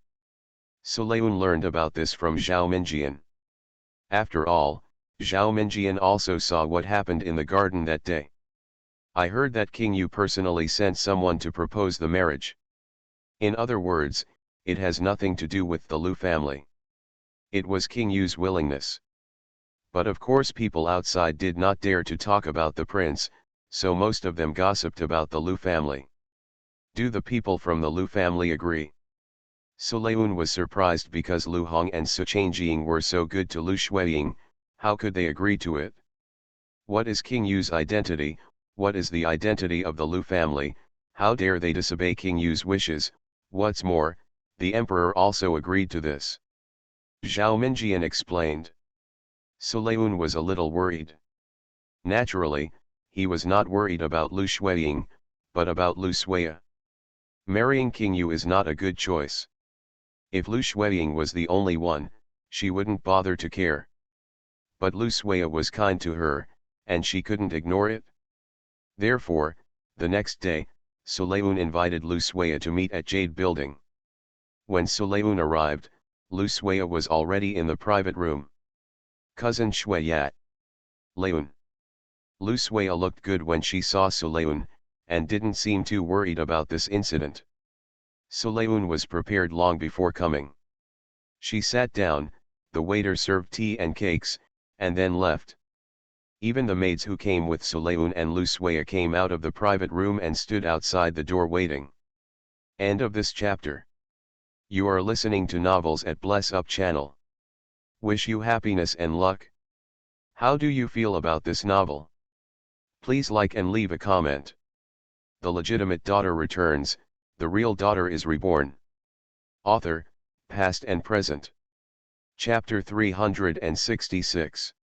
Sulayun learned about this from Zhao Minjian. After all, Zhao Minjian also saw what happened in the garden that day. I heard that King Yu personally sent someone to propose the marriage. In other words, it has nothing to do with the Lu family. It was King Yu's willingness. But of course people outside did not dare to talk about the prince, so most of them gossiped about the Lu family. Do the people from the Lu family agree? Sulayun was surprised because Lu Hong and Su Changjing were so good to Lu Shuiying. How could they agree to it? What is King Yu's identity? What is the identity of the Lu family? How dare they disobey King Yu's wishes? What's more, the emperor also agreed to this. Zhao Minjian explained. Sulayun was a little worried. Naturally, he was not worried about Lu Shuiying, but about Lu Suiya. Marrying King Yu is not a good choice. If Lu Shuiying was the only one, she wouldn't bother to care. But Lu Suiya was kind to her, and she couldn't ignore it. Therefore, the next day, Sulayun invited Lu Suiya to meet at Jade Building. When Sulayun arrived, Lu Suiya was already in the private room. Cousin Shuiyat. Leun. Lu Suiya looked good when she saw Sulayun, and didn't seem too worried about this incident. Sulayun was prepared long before coming. She sat down, the waiter served tea and cakes, and then left. Even the maids who came with Sulayun and Lu Suiya came out of the private room and stood outside the door waiting. End of this chapter. You are listening to Novels at Bless Up channel. Wish you happiness and luck. How do you feel about this novel? Please like and leave a comment. The legitimate daughter returns, the real daughter is reborn. Author, past and present. Chapter 366.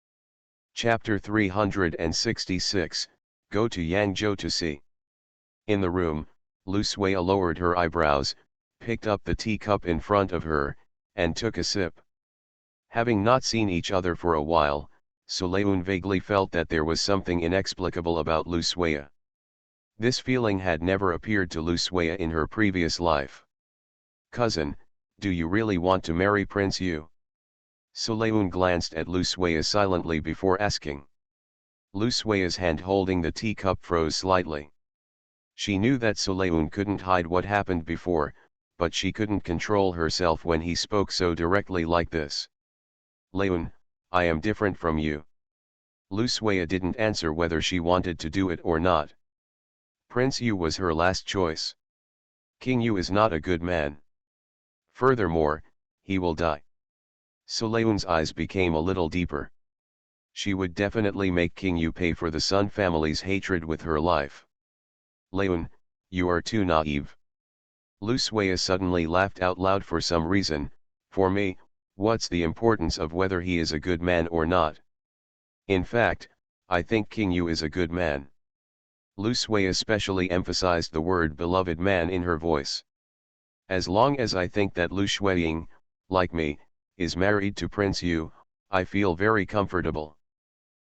Chapter 366, Go to Yangzhou to see. In the room, Lu Suiya lowered her eyebrows, picked up the teacup in front of her, and took a sip. Having not seen each other for a while, Sulayun vaguely felt that there was something inexplicable about Lu Suiya. This feeling had never appeared to Lu Suiya in her previous life. Cousin, do you really want to marry Prince Yu? Sulayun glanced at Lu Suiya silently before asking. Lu Suiya's hand holding the teacup froze slightly. She knew that Sulayun couldn't hide what happened before, but she couldn't control herself when he spoke so directly like this. Leun, I am different from you. Lu Suiya didn't answer whether she wanted to do it or not. Prince Yu was her last choice. King Yu is not a good man. Furthermore, he will die. Sulayun's eyes became a little deeper. She would definitely make King Yu pay for the Sun family's hatred with her life. Leun, you are too naive. Lu Suiya suddenly laughed out loud for some reason. For me, what's the importance of whether he is a good man or not? In fact, I think King Yu is a good man. Lu Suiya especially emphasized the word beloved man in her voice. As long as I think that Lu Shuiying, like me, is married to Prince Yu, I feel very comfortable.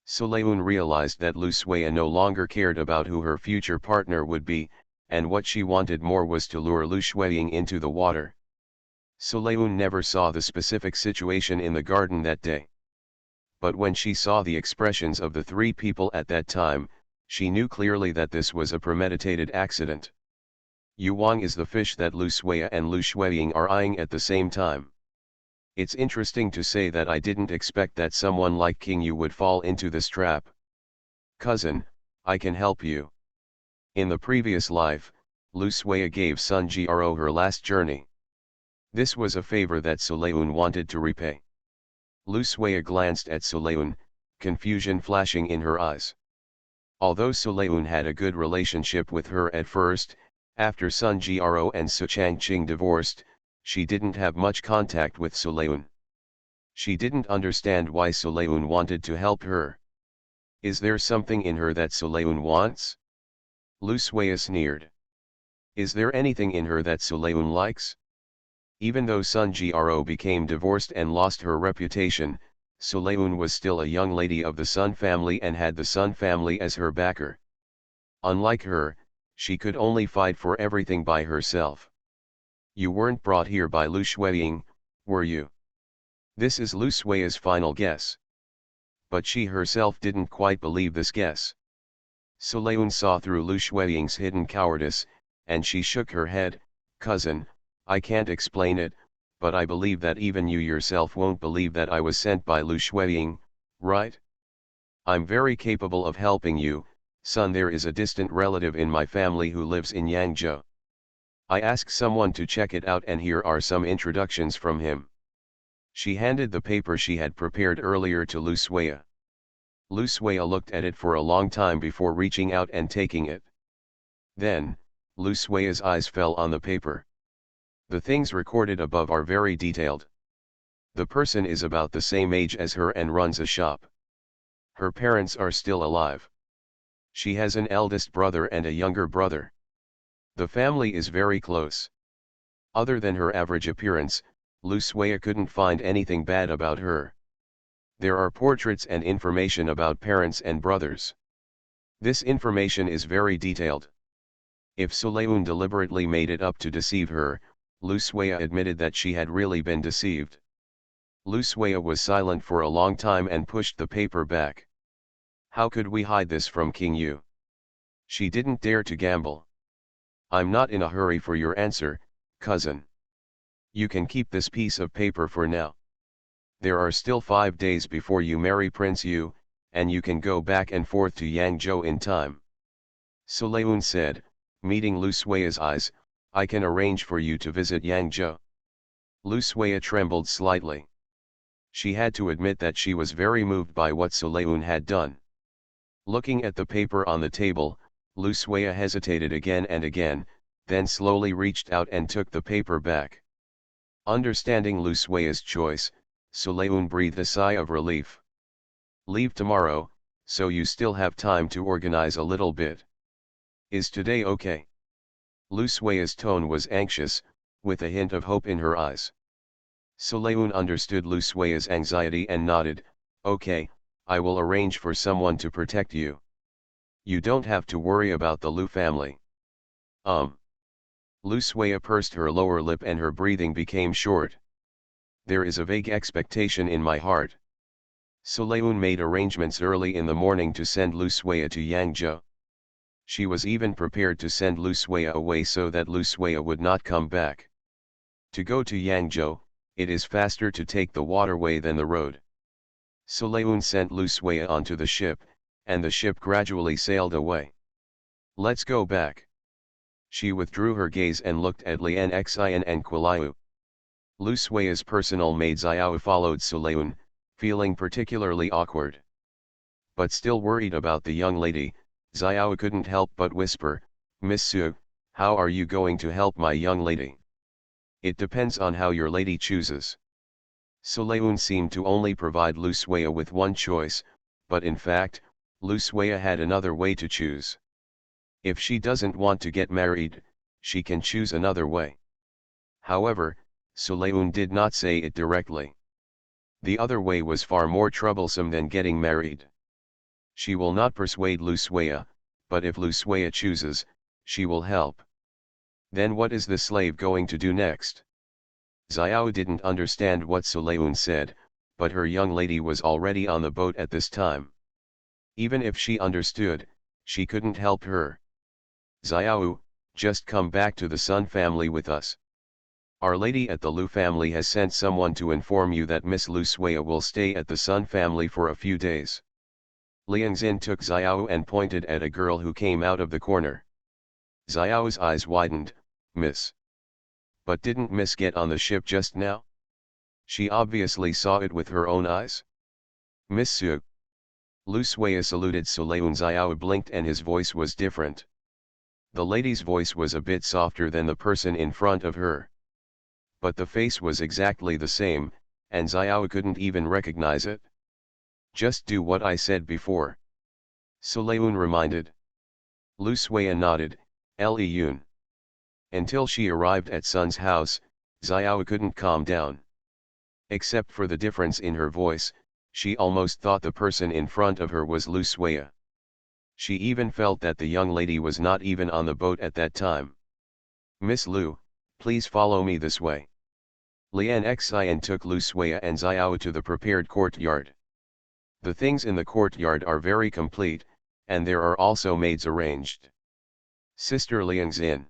Sulayun realized that Lu Suiya no longer cared about who her future partner would be, and what she wanted more was to lure Lu Shuiying into the water. Sulayun never saw the specific situation in the garden that day. But when she saw the expressions of the three people at that time, she knew clearly that this was a premeditated accident. Yu Wang is the fish that Lu Suiya and Lu Shuiying are eyeing at the same time. It's interesting to say that I didn't expect that someone like King Yu would fall into this trap. Cousin, I can help you. In the previous life, Lu Suiya gave Sun Jiaro her last journey. This was a favor that Sulayun wanted to repay. Lu Suiya glanced at Sulayun, confusion flashing in her eyes. Although Sulayun had a good relationship with her at first, after Sun Jiaro and Su Changqing divorced, she didn't have much contact with Sulayun. She didn't understand why Sulayun wanted to help her. Is there something in her that Sulayun wants? Lu Suiya sneered. Is there anything in her that Sulayun likes? Even though Sun Jiaro became divorced and lost her reputation, Sulayun was still a young lady of the Sun family and had the Sun family as her backer. Unlike her, she could only fight for everything by herself. You weren't brought here by Lu Shuiying, were you? This is Lu Suiya's final guess. But she herself didn't quite believe this guess. Sulayun saw through Lu Shuiying's hidden cowardice, and she shook her head. Cousin, I can't explain it, but I believe that even you yourself won't believe that I was sent by Lu Shuiying, right? I'm very capable of helping you, son. There is a distant relative in my family who lives in Yangzhou. I asked someone to check it out and here are some introductions from him. She handed the paper she had prepared earlier to Lu Suiya. Lu Suiya looked at it for a long time before reaching out and taking it. Then, Lu Suiya's eyes fell on the paper. The things recorded above are very detailed. The person is about the same age as her and runs a shop. Her parents are still alive. She has an eldest brother and a younger brother. The family is very close. Other than her average appearance, Lu Suiya couldn't find anything bad about her. There are portraits and information about parents and brothers. This information is very detailed. If Sulayun deliberately made it up to deceive her, Lu Suiya admitted that she had really been deceived. Lu Suiya was silent for a long time and pushed the paper back. How could we hide this from King Yu? She didn't dare to gamble. I'm not in a hurry for your answer, cousin. You can keep this piece of paper for now. There are still 5 days before you marry Prince Yu, and you can go back and forth to Yangzhou in time. Sulayun said, meeting Lu Suiya's eyes, I can arrange for you to visit Yangzhou. Lu Suiya trembled slightly. She had to admit that she was very moved by what Sulayun had done. Looking at the paper on the table, Lu Suiya hesitated again and again, then slowly reached out and took the paper back. Understanding Lu Suiya's choice, Sulayun breathed a sigh of relief. Leave tomorrow, so you still have time to organize a little bit. Is today okay? Lu Suiya's tone was anxious, with a hint of hope in her eyes. Sulayun understood Lu Suiya's anxiety and nodded, okay, I will arrange for someone to protect you. You don't have to worry about the Lu family. Lu Suiya pursed her lower lip and her breathing became short. There is a vague expectation in my heart. Sulayun made arrangements early in the morning to send Lu Suiya to Yangzhou. She was even prepared to send Lu Suiya away so that Lu Suiya would not come back. To go to Yangzhou, it is faster to take the waterway than the road. Sulayun sent Lu Suiya onto the ship, and the ship gradually sailed away. Let's go back. She withdrew her gaze and looked at Lian Xian and Kuliu. Lu Sui's personal maid Xiao followed Suleun, feeling particularly awkward. But still worried about the young lady, Xiao couldn't help but whisper, "Miss Su, how are you going to help my young lady?" "It depends on how your lady chooses." Suleun seemed to only provide Lu Sui with one choice, but in fact, Lu Sui had another way to choose. If she doesn't want to get married, she can choose another way. However, Suleun did not say it directly. The other way was far more troublesome than getting married. She will not persuade Lu Sui, but if Lu Sui chooses, she will help. Then what is the slave going to do next? Xiao didn't understand what Suleun said, but her young lady was already on the boat at this time. Even if she understood, she couldn't help her. "Xiao, just come back to the Sun family with us. Our lady at the Lu family has sent someone to inform you that Miss Lu Sui will stay at the Sun family for a few days." Liang Xin took Xiao and pointed at a girl who came out of the corner. Xiao's eyes widened. "Miss. But didn't Miss get on the ship just now?" She obviously saw it with her own eyes. "Miss Su." Lu Sui saluted Suleun. Xiao blinked and his voice was different. The lady's voice was a bit softer than the person in front of her. But the face was exactly the same, and Xiao couldn't even recognize it. "Just do what I said before," Suleun reminded. Lu Sui nodded, "Leun." Until she arrived at Sun's house, Xiao couldn't calm down. Except for the difference in her voice, she almost thought the person in front of her was Lu Sui. She even felt that the young lady was not even on the boat at that time. "Miss Lu, please follow me this way." Lian Xian took Lu Sui and Xiao to the prepared courtyard. The things in the courtyard are very complete, and there are also maids arranged. "Sister Liang Xin."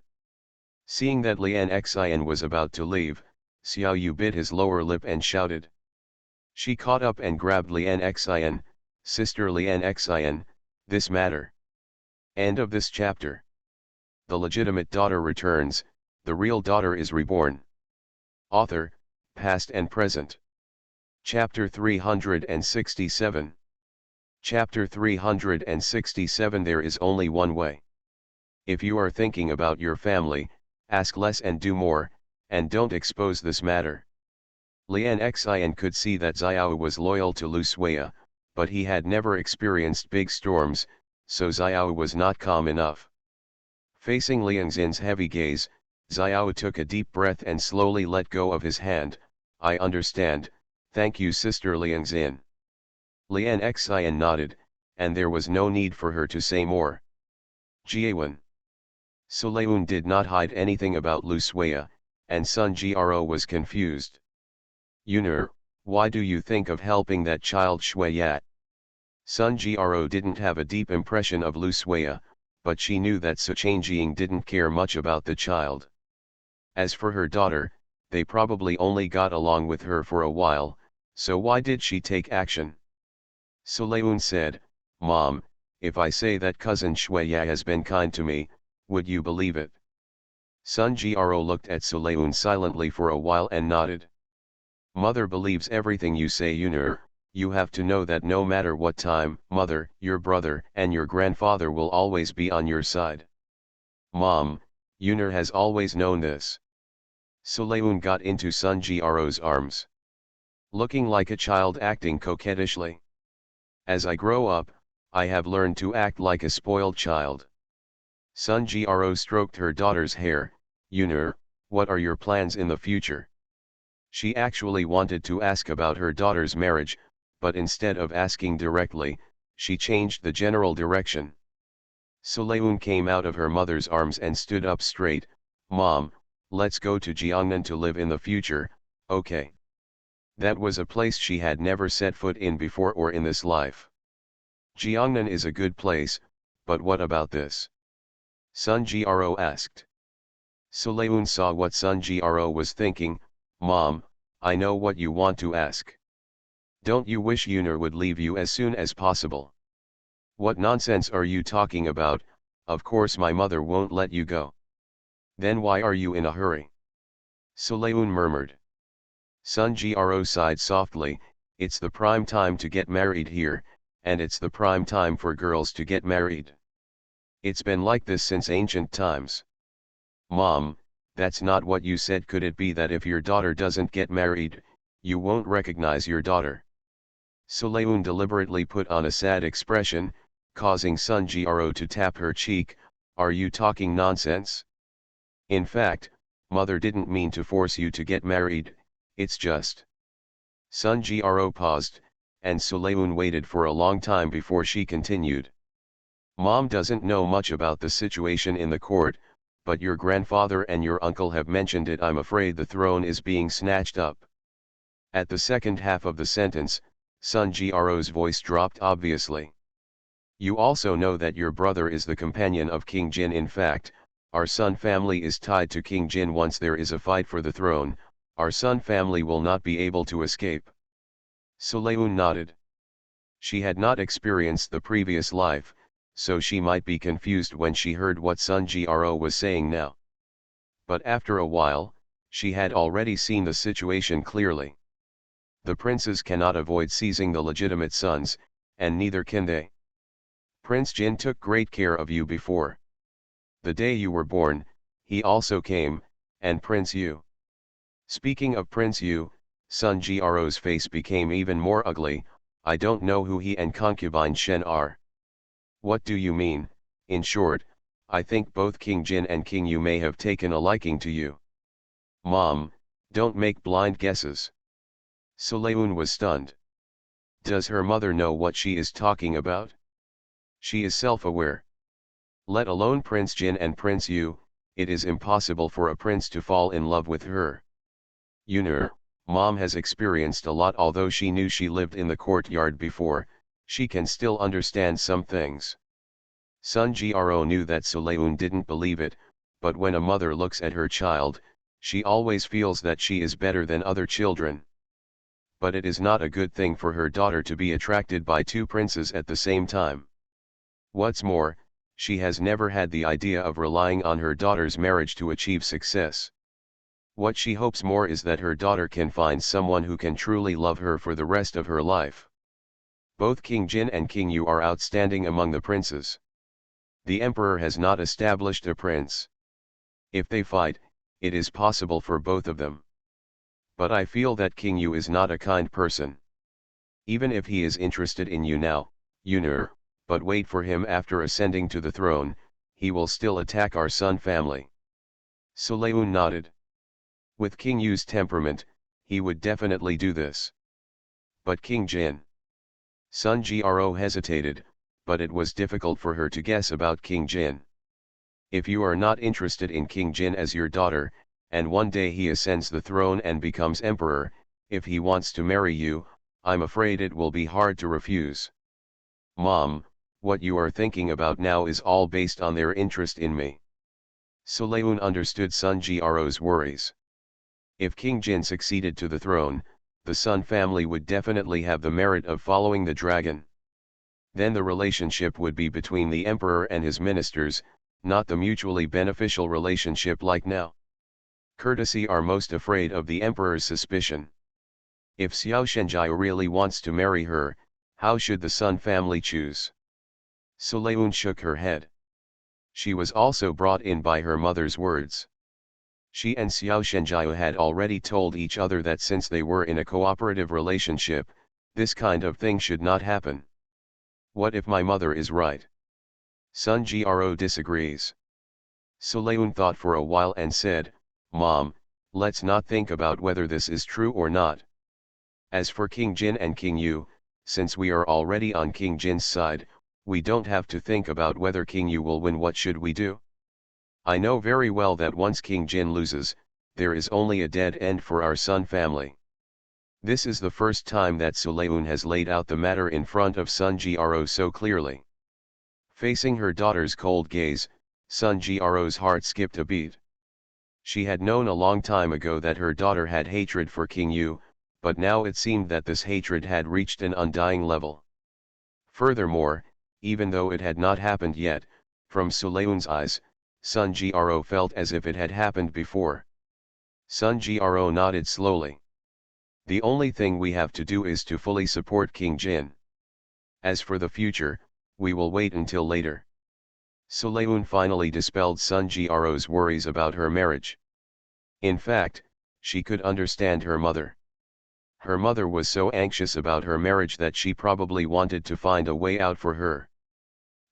Seeing that Lian Xian was about to leave, Xiao Yu bit his lower lip and shouted. She caught up and grabbed Lian Xian. "Sister Lian Xian, this matter." End of this chapter. The legitimate daughter returns, the real daughter is reborn. Author, past and present. Chapter 367. Chapter 367. There is only one way. If you are thinking about your family, ask less and do more, and don't expose this matter. Lian Xian could see that Xiao was loyal to Lu Sui, but he had never experienced big storms, so Xiao was not calm enough. Facing Liang Xin's heavy gaze, Xiao took a deep breath and slowly let go of his hand. "I understand, thank you Sister Liang Xin." Lian Xian nodded, and there was no need for her to say more. Jiawen. Suleun did not hide anything about Lu Sui, and Sun Gro was confused. "Yunur, why do you think of helping that child Shui Yat?" Sun Gro didn't have a deep impression of Lu Sui, but she knew that Su Changjing didn't care much about the child. As for her daughter, they probably only got along with her for a while, so why did she take action? Suleun said, "Mom, if I say that cousin Shui Ya has been kind to me, would you believe it?" Sun Gro looked at Suleun silently for a while and nodded. "Mother believes everything you say Yunur. You have to know that no matter what time, mother, your brother and your grandfather will always be on your side." "Mom, Yunur has always known this." Suleun got into Sun Gro's arms. "Looking like a child acting coquettishly. As I grow up, I have learned to act like a spoiled child." Sun Gro stroked her daughter's hair. "Yunur, what are your plans in the future?" She actually wanted to ask about her daughter's marriage, but instead of asking directly, she changed the general direction. Suleun came out of her mother's arms and stood up straight. "Mom, let's go to Jiangnan to live in the future, okay?" That was a place she had never set foot in before or in this life. "Jiangnan is a good place, but what about this?" Sun Gro asked. Suleun saw what Sun Gro was thinking. "Mom, I know what you want to ask. Don't you wish Yunur would leave you as soon as possible?" "What nonsense are you talking about? Of course my mother won't let you go." "Then why are you in a hurry?" Suleun murmured. Sun Gro sighed softly. It's the prime time to get married here, and it's the prime time for girls to get married. It's been like this since ancient times. Mom, that's not what you said. Could it be that if your daughter doesn't get married, you won't recognize your daughter? Sulayun deliberately put on a sad expression, causing Sun Gro to tap her cheek. Are you talking nonsense? In fact, mother didn't mean to force you to get married, it's just. Sun Gro paused, and Sulayun waited for a long time before she continued. Mom doesn't know much about the situation in the court, but your grandfather and your uncle have mentioned it. I'm afraid the throne is being snatched up. At the second half of the sentence, Sun Gro's voice dropped obviously. You also know that your brother is the companion of King Jin. In fact, our Sun family is tied to King Jin. Once there is a fight for the throne, our Sun family will not be able to escape. Sulayun nodded. She had not experienced the previous life, so she might be confused when she heard what Sun Gro was saying now. But after a while, she had already seen the situation clearly. The princes cannot avoid seizing the legitimate sons, and neither can they. Prince Jin took great care of you before. The day you were born, he also came, and Prince Yu. Speaking of Prince Yu, Sun Gro's face became even more ugly. I don't know who he and concubine Shen are. What do you mean? In short, I think both King Jin and King Yu may have taken a liking to you. Mom, don't make blind guesses. Sulayun was stunned. Does her mother know what she is talking about? She is self-aware. Let alone Prince Jin and Prince Yu, it is impossible for a prince to fall in love with her. Mom has experienced a lot. Although she knew she lived in the courtyard before, she can still understand some things. Sun Gro knew that Sulayun didn't believe it, but when a mother looks at her child, she always feels that she is better than other children. But it is not a good thing for her daughter to be attracted by two princes at the same time. What's more, she has never had the idea of relying on her daughter's marriage to achieve success. What she hopes more is that her daughter can find someone who can truly love her for the rest of her life. Both King Jin and King Yu are outstanding among the princes. The emperor has not established a prince. If they fight, it is possible for both of them. But I feel that King Yu is not a kind person. Even if he is interested in you now, but wait for him after ascending to the throne, he will still attack our Sun family. Sulayun nodded. With King Yu's temperament, he would definitely do this. But King Jin? Sun Gro hesitated, but it was difficult for her to guess about King Jin. If you are not interested in King Jin as your daughter, and one day he ascends the throne and becomes emperor, if he wants to marry you, I'm afraid it will be hard to refuse. Mom, what you are thinking about now is all based on their interest in me. Sulayun understood Sun Gro's worries. If King Jin succeeded to the throne, the Sun family would definitely have the merit of following the dragon. Then the relationship would be between the emperor and his ministers, not the mutually beneficial relationship like now. Courtesy are most afraid of the emperor's suspicion. If Xiao Shenjiao really wants to marry her, how should the Sun family choose? Sulayun shook her head. She was also brought in by her mother's words. She and Xiao Shenjiao had already told each other that since they were in a cooperative relationship, this kind of thing should not happen. What if my mother is right? Sun Gro disagrees. Sulayun thought for a while and said, Mom, let's not think about whether this is true or not. As for King Jin and King Yu, since we are already on King Jin's side, we don't have to think about whether King Yu will win. What should we do? I know very well that once King Jin loses, there is only a dead end for our Sun family. This is the first time that Sulayun has laid out the matter in front of Sun Gro so clearly. Facing her daughter's cold gaze, Sun Gro's heart skipped a beat. She had known a long time ago that her daughter had hatred for King Yu, but now it seemed that this hatred had reached an undying level. Furthermore, even though it had not happened yet, from Sulayun's eyes, Sun Gro felt as if it had happened before. Sun Gro nodded slowly. The only thing we have to do is to fully support King Jin. As for the future, we will wait until later. Sulayun finally dispelled Sun Jiaro's worries about her marriage. In fact, she could understand her mother. Her mother was so anxious about her marriage that she probably wanted to find a way out for her.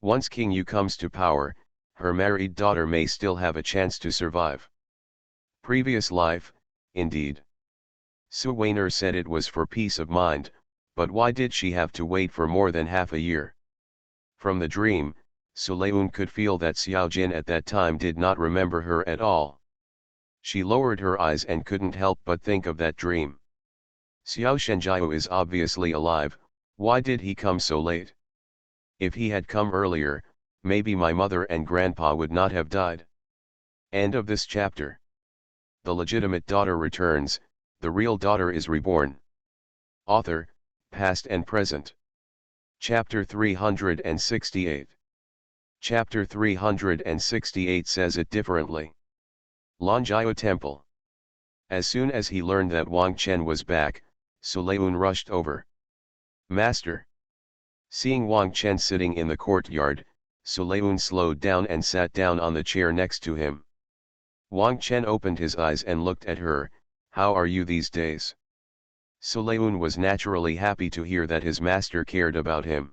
Once King Yu comes to power, her married daughter may still have a chance to survive. Previous life, indeed. Su Weiner said it was for peace of mind, but why did she have to wait for more than half a year? From the dream, Sulayun could feel that Xiao Jin at that time did not remember her at all. She lowered her eyes and couldn't help but think of that dream. Xiao Shenjiao is obviously alive, why did he come so late? If he had come earlier, maybe my mother and grandpa would not have died. End of this chapter. The legitimate daughter returns, the real daughter is reborn. Author, past and present. Chapter 368. Chapter 368 says it differently. Lanjiao Temple. As soon as he learned that Wang Chen was back, Sulayun rushed over. Master. Seeing Wang Chen sitting in the courtyard, Sulayun slowed down and sat down on the chair next to him. Wang Chen opened his eyes and looked at her. How are you these days? Sulayun was naturally happy to hear that his master cared about him.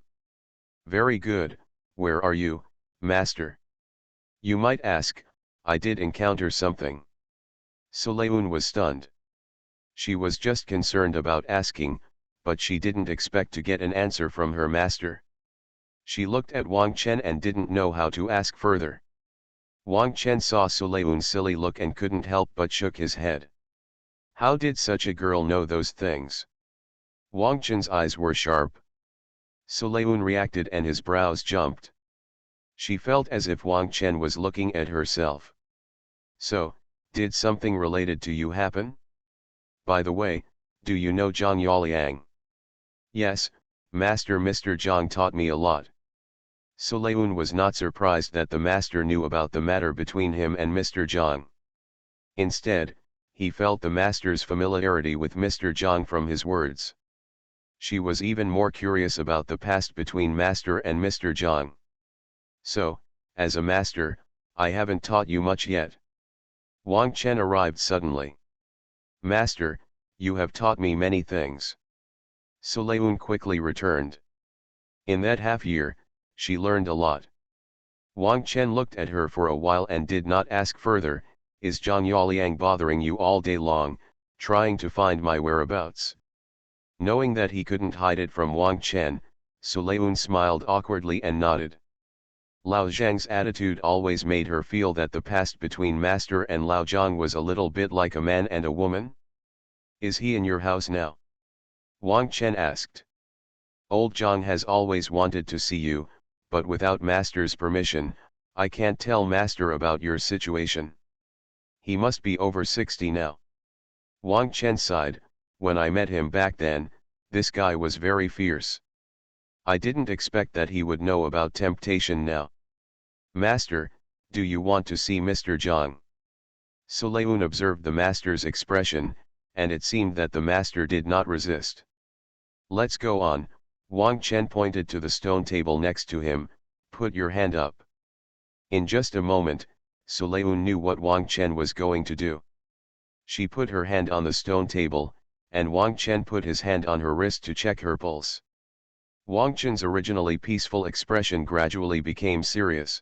Very good, where are you, master? You might ask, I did encounter something. Sulayun was stunned. She was just concerned about asking, but she didn't expect to get an answer from her master. She looked at Wang Chen and didn't know how to ask further. Wang Chen saw Sulayun's silly look and couldn't help but shook his head. How did such a girl know those things? Wang Chen's eyes were sharp. Sulayun reacted and his brows jumped. She felt as if Wang Chen was looking at herself. So, did something related to you happen? By the way, do you know Zhang Yaoliang? Yes, Master Mr. Zhang taught me a lot. Sulayun was not surprised that the master knew about the matter between him and Mr. Zhang. Instead, he felt the master's familiarity with Mr. Zhang from his words. She was even more curious about the past between master and Mr. Zhang. So, as a master, I haven't taught you much yet. Wang Chen arrived suddenly. Master, you have taught me many things. Sulayun quickly returned. In that half year, she learned a lot. Wang Chen looked at her for a while and did not ask further. Is Zhang Yaoliang bothering you all day long, trying to find my whereabouts? Knowing that he couldn't hide it from Wang Chen, Sulayun smiled awkwardly and nodded. Lao Zhang's attitude always made her feel that the past between Master and Lao Zhang was a little bit like a man and a woman. Is he in your house now? Wang Chen asked. Old Zhang has always wanted to see you, but without Master's permission, I can't tell Master about your situation. He must be over 60 now. Wang Chen sighed. When I met him back then, this guy was very fierce. I didn't expect that he would know about temptation now. Master, do you want to see Mr. Zhang? Sulayun observed the master's expression, and it seemed that the master did not resist. Let's go on. Wang Chen pointed to the stone table next to him. Put your hand up. In just a moment, Sulayun knew what Wang Chen was going to do. She put her hand on the stone table, and Wang Chen put his hand on her wrist to check her pulse. Wang Chen's originally peaceful expression gradually became serious.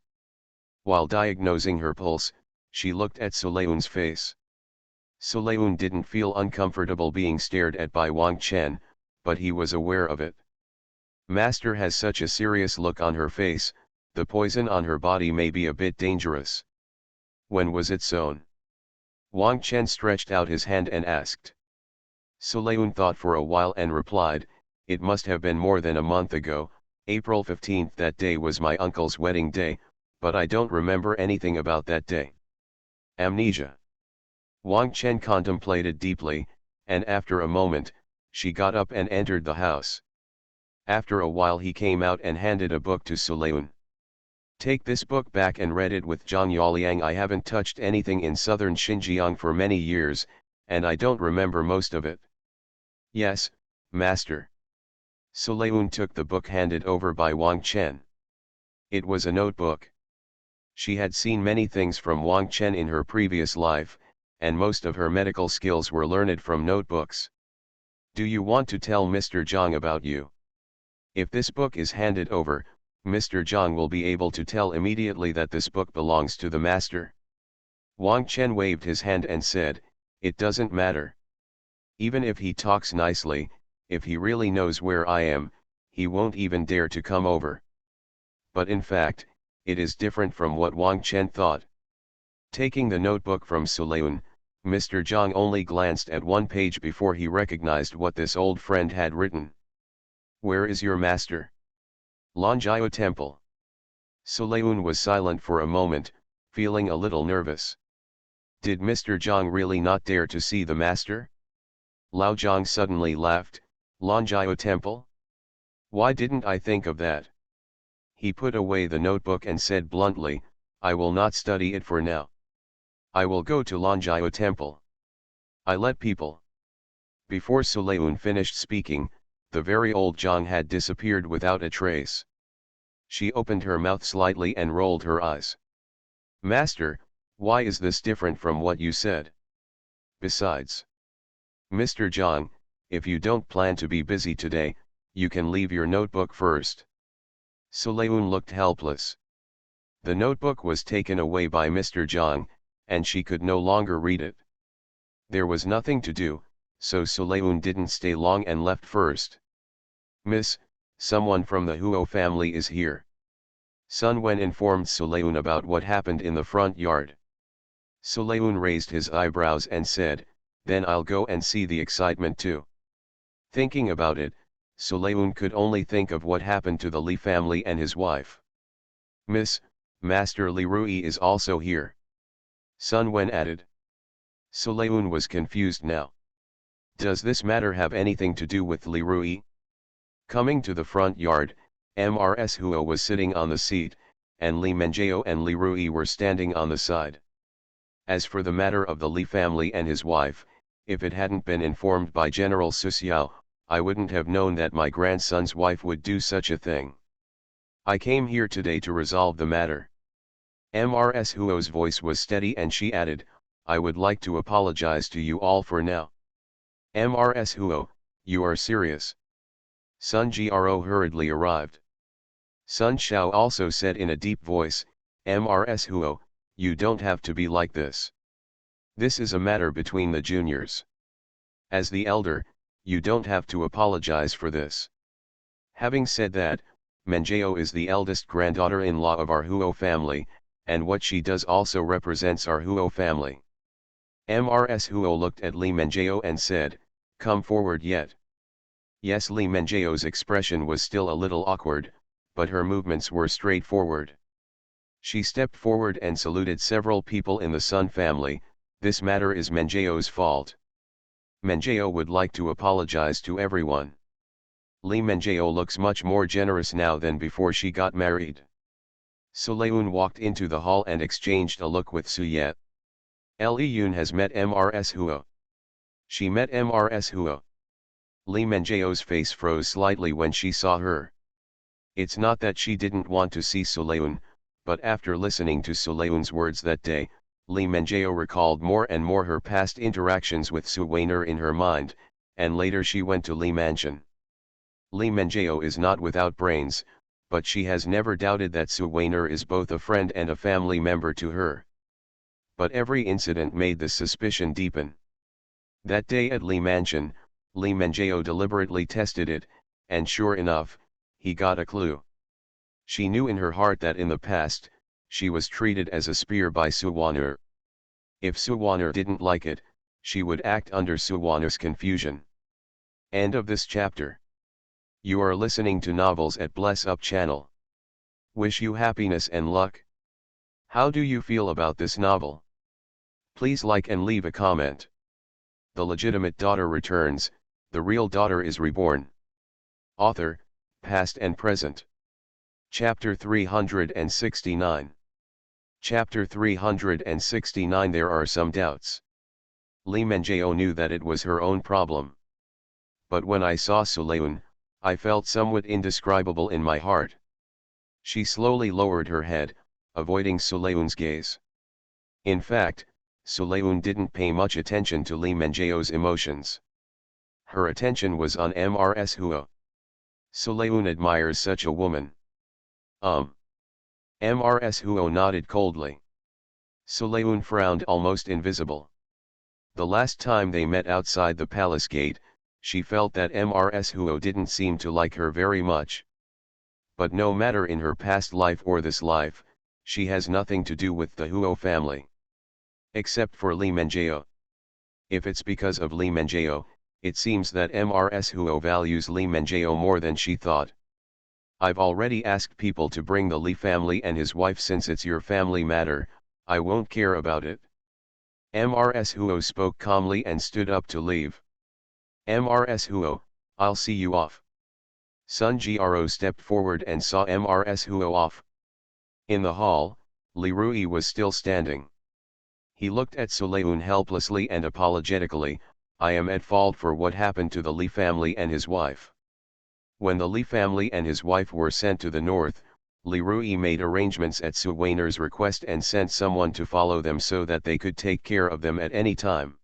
While diagnosing her pulse, she looked at Sulayun's face. Sulayun didn't feel uncomfortable being stared at by Wang Chen, but he was aware of it. Master has such a serious look on her face, the poison on her body may be a bit dangerous. When was it sown? Wang Chen stretched out his hand and asked. Sulayun thought for a while and replied, it must have been more than a month ago, April 15th. That day was my uncle's wedding day, but I don't remember anything about that day. Amnesia. Wang Chen contemplated deeply, and after a moment, she got up and entered the house. After a while he came out and handed a book to Sulayun. Take this book back and read it with Zhang Yaoliang. I haven't touched anything in southern Xinjiang for many years, and I don't remember most of it. Yes, master. Sulayun took the book handed over by Wang Chen. It was a notebook. She had seen many things from Wang Chen in her previous life, and most of her medical skills were learned from notebooks. Do you want to tell Mr. Zhang about you? If this book is handed over, Mr. Zhang will be able to tell immediately that this book belongs to the master. Wang Chen waved his hand and said, "It doesn't matter. Even if he talks nicely, if he really knows where I am, he won't even dare to come over." But in fact, it is different from what Wang Chen thought. Taking the notebook from Sulayun, Mr. Zhang only glanced at one page before he recognized what this old friend had written. "Where is your master?" "Lanjiao Temple." Sulayun was silent for a moment, feeling a little nervous. Did Mr. Zhang really not dare to see the master? Lao Zhang suddenly laughed. "Lanjiao Temple? Why didn't I think of that?" He put away the notebook and said bluntly, "I will not study it for now. I will go to Lanjiao Temple. I let people." Before Sulayun finished speaking, the very old Zhang had disappeared without a trace. She opened her mouth slightly and rolled her eyes. "Master, why is this different from what you said? Besides, Mr. Zhang, if you don't plan to be busy today, you can leave your notebook first." Sulayun looked helpless. The notebook was taken away by Mr. Zhang, and she could no longer read it. There was nothing to do, so Sulayun didn't stay long and left first. "Miss, someone from the Huo family is here." Sun Wen informed Sulayun about what happened in the front yard. Sulayun raised his eyebrows and said, "Then I'll go and see the excitement too." Thinking about it, Sulayun could only think of what happened to the Li family and his wife. "Miss, Master Li Rui is also here," Sun Wen added. Sulayun was confused now. Does this matter have anything to do with Li Rui? Coming to the front yard, Mrs. Huo was sitting on the seat, and Li Menjiao and Li Rui were standing on the side. As for the matter of the Li family and his wife, if it hadn't been informed by General Su Xiao, I wouldn't have known that my grandson's wife would do such a thing. I came here today to resolve the matter. Mrs. Huo's voice was steady and she added, "I would like to apologize to you all for now." "Mrs. Huo, you are serious?" Sun Gro hurriedly arrived. Sun Xiao also said in a deep voice, "Mrs. Huo, you don't have to be like this. This is a matter between the juniors. As the elder, you don't have to apologize for this." Having said that, Menjiao is the eldest granddaughter-in-law of our Huo family, and what she does also represents our Huo family. Mrs. Huo looked at Li Menjiao and said, "Come forward yet." Yes, Li Menjiao's expression was still a little awkward, but her movements were straightforward. She stepped forward and saluted several people in the Sun family. "This matter is Menjiao's fault. Menjiao would like to apologize to everyone. Li Menjiao looks much more generous now than before she got married." Sulayun walked into the hall and exchanged a look with Su Yet. "Li Yun has met Mrs. Huo." She met Mrs. Huo. Li Menjiao's face froze slightly when she saw her. It's not that she didn't want to see Sulayun, but after listening to Sulayun's words that day, Li Menjiao recalled more and more her past interactions with Su Weiner in her mind, and later she went to Li Mansion. Li Menjiao is not without brains, but she has never doubted that Su Weiner is both a friend and a family member to her. But every incident made the suspicion deepen. That day at Li Mansion, Li Menjiao deliberately tested it, and sure enough, he got a clue. She knew in her heart that in the past, she was treated as a spear by Su Weiner. If Su Weiner didn't like it, she would act under Su Weiner's confusion. End of this chapter. You are listening to Novels at Bless Up channel. Wish you happiness and luck. How do you feel about this novel? Please like and leave a comment. The legitimate daughter returns, the real daughter is reborn. Author, past and present. Chapter 369. Chapter 369. There are some doubts. Li Menjiao knew that it was her own problem. But when I saw Suleun, I felt somewhat indescribable in my heart. She slowly lowered her head, avoiding Suleun's gaze. In fact, Suleun didn't pay much attention to Lee Manjeo's emotions. Her attention was on Mrs. Huo. Suleun admires such a woman. Mrs. Huo nodded coldly. Suleun frowned, almost invisible. The last time they met outside the palace gate, she felt that Mrs. Huo didn't seem to like her very much. But no matter in her past life or this life, she has nothing to do with the Huo family. Except for Lee Manjeo. If it's because of Lee Manjeo, it seems that Mrs. Huo values Lee Manjeo more than she thought. I've already asked people to bring the Lee family and his wife. Since it's your family matter, I won't care about it. Mrs. Huo spoke calmly and stood up to leave. Mrs. Huo, I'll see you off. Sun Jiaro stepped forward and saw Mrs. Huo off. In the hall, Li Rui was still standing. He looked at Suleun helplessly and apologetically. I am at fault for what happened to the Li family and his wife. When the Li family and his wife were sent to the north, Li Rui made arrangements at Su Weiner's request and sent someone to follow them so that they could take care of them at any time.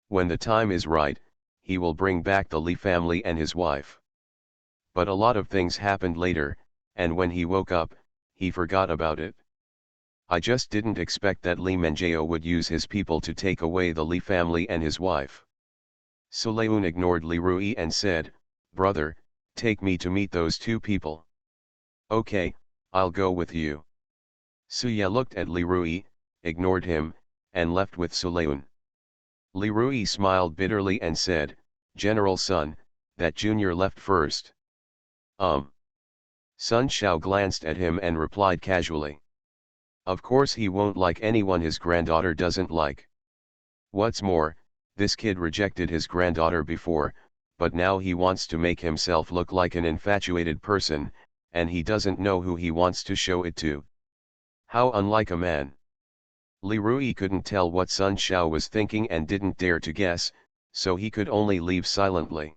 When the time is right, he will bring back the Li family and his wife. But a lot of things happened later, and when he woke up, he forgot about it. I just didn't expect that Lee Manjeo would use his people to take away the Li family and his wife. Suleun ignored Li Rui and said, "Brother, take me to meet those two people." "Okay, I'll go with you." Suya looked at Li Rui, ignored him, and left with Suleun. Li Rui smiled bitterly and said, "General Sun, that junior left first." Sun Shao glanced at him and replied casually. "Of course he won't like anyone his granddaughter doesn't like. What's more, this kid rejected his granddaughter before, but now he wants to make himself look like an infatuated person, and he doesn't know who he wants to show it to. How unlike a man." Li Rui couldn't tell what Sun Shao was thinking and didn't dare to guess, so he could only leave silently.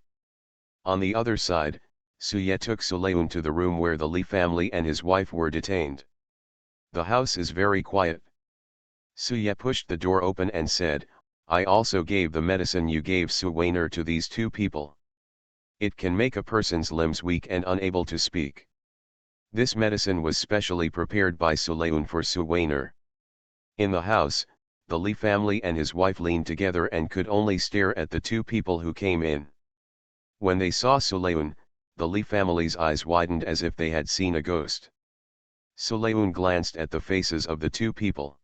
On the other side, Suye took Suleun to the room where the Li family and his wife were detained. The house is very quiet. Suye pushed the door open and said, "I also gave the medicine you gave Su Weiner to these two people. It can make a person's limbs weak and unable to speak. This medicine was specially prepared by Suleun for Su Weiner." In the house, the Li family and his wife leaned together and could only stare at the two people who came in. When they saw Suleun, the Li family's eyes widened as if they had seen a ghost. Suleun glanced at the faces of the two people.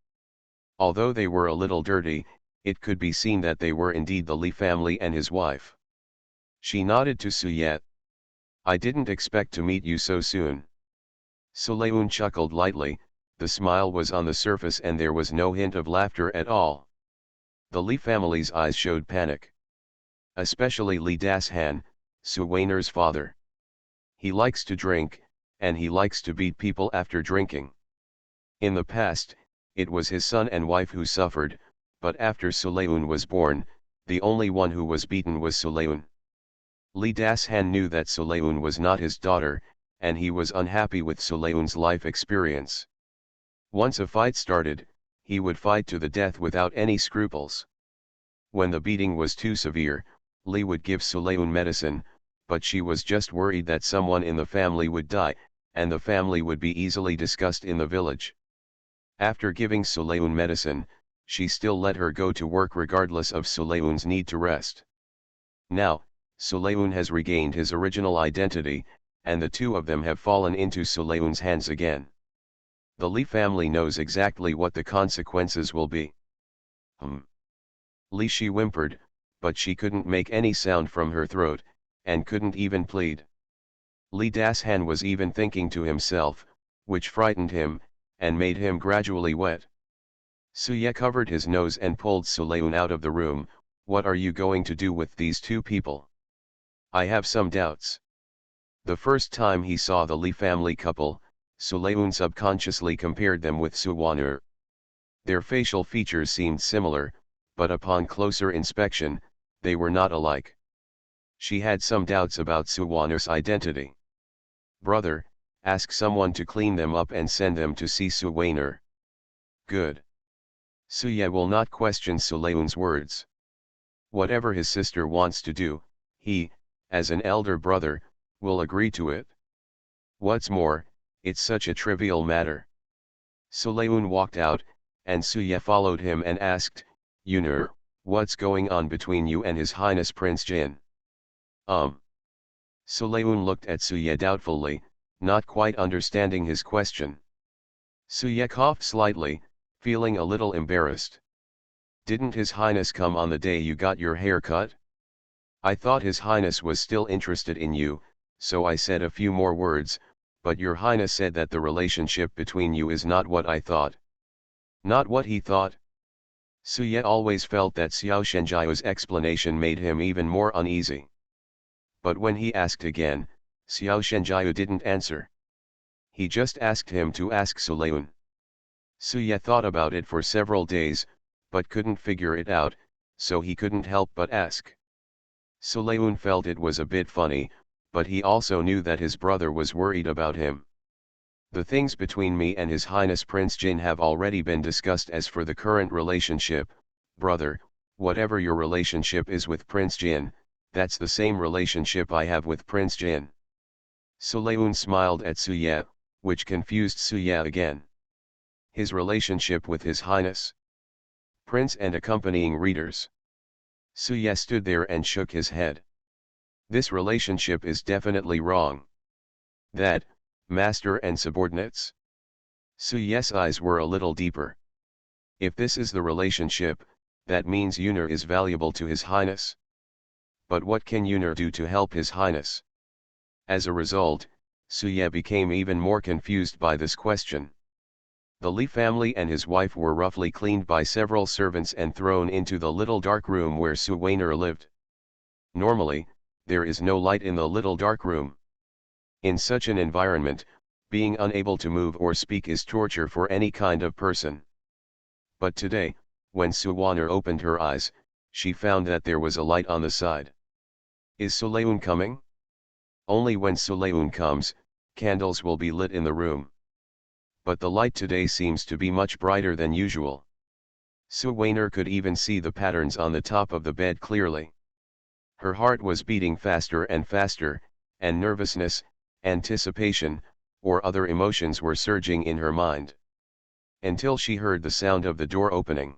Although they were a little dirty, it could be seen that they were indeed the Li family and his wife. She nodded to Suye. "I didn't expect to meet you so soon." Suleun chuckled lightly. The smile was on the surface and there was no hint of laughter at all. The Li family's eyes showed panic. Especially Li Das-han, Su Weiner's father. He likes to drink, and he likes to beat people after drinking. In the past, it was his son and wife who suffered, but after Suleun was born, the only one who was beaten was Suleun. Li Das-han knew that Suleun was not his daughter, and he was unhappy with Suleun's life experience. Once a fight started, he would fight to the death without any scruples. When the beating was too severe, Li would give Suleun medicine, but she was just worried that someone in the family would die, and the family would be easily discussed in the village. After giving Suleun medicine, she still let her go to work regardless of Suleun's need to rest. Now, Suleun has regained his original identity, and the two of them have fallen into Suleun's hands again. The Li family knows exactly what the consequences will be. Li, she whimpered, but she couldn't make any sound from her throat, and couldn't even plead. Li Das-han was even thinking to himself, which frightened him, and made him gradually wet. Suye covered his nose and pulled Suleun out of the room. "What are you going to do with these two people? I have some doubts." The first time he saw the Li family couple, Suleun subconsciously compared them with Su Weiner. Their facial features seemed similar, but upon closer inspection, they were not alike. She had some doubts about Suwana's identity. Brother, ask someone to clean them up and send them to see Suwaner. Good. Suye will not question Suleun's words. Whatever his sister wants to do, he, as an elder brother, will agree to it. What's more, it's such a trivial matter. Suleun walked out, and Suye followed him and asked, Yunur, what's going on between you and His Highness Prince Jin? Suleun looked at Suye doubtfully, not quite understanding his question. Suye coughed slightly, feeling a little embarrassed. Didn't His Highness come on the day you got your hair cut? I thought His Highness was still interested in you, so I said a few more words, but Your Highness said that the relationship between you is not what I thought. Not what he thought? Suye always felt that Xiao Shenjiao's explanation made him even more uneasy. But when he asked again, Xiao Shenjiao didn't answer. He just asked him to ask Suleun. Suye thought about it for several days, but couldn't figure it out, so he couldn't help but ask. Suleun felt it was a bit funny, but he also knew that his brother was worried about him. The things between me and His Highness Prince Jin have already been discussed. As for the current relationship, brother, whatever your relationship is with Prince Jin, that's the same relationship I have with Prince Jin. Suleun smiled at Suye, which confused Suye again. His relationship with His Highness Prince and accompanying readers. Suye stood there and shook his head. This relationship is definitely wrong. That, master and subordinates? Suye's eyes were a little deeper. If this is the relationship, that means Yunur is valuable to His Highness. But what can Yunur do to help His Highness? As a result, Suye became even more confused by this question. The Li family and his wife were roughly cleaned by several servants and thrown into the little dark room where Suwaner lived. Normally, there is no light in the little dark room. In such an environment, being unable to move or speak is torture for any kind of person. But today, when Suwaner opened her eyes, she found that there was a light on the side. Is Suleun coming? Only when Suleun comes, candles will be lit in the room. But the light today seems to be much brighter than usual. Suwaner could even see the patterns on the top of the bed clearly. Her heart was beating faster and faster, and nervousness, anticipation, or other emotions were surging in her mind. Until she heard the sound of the door opening.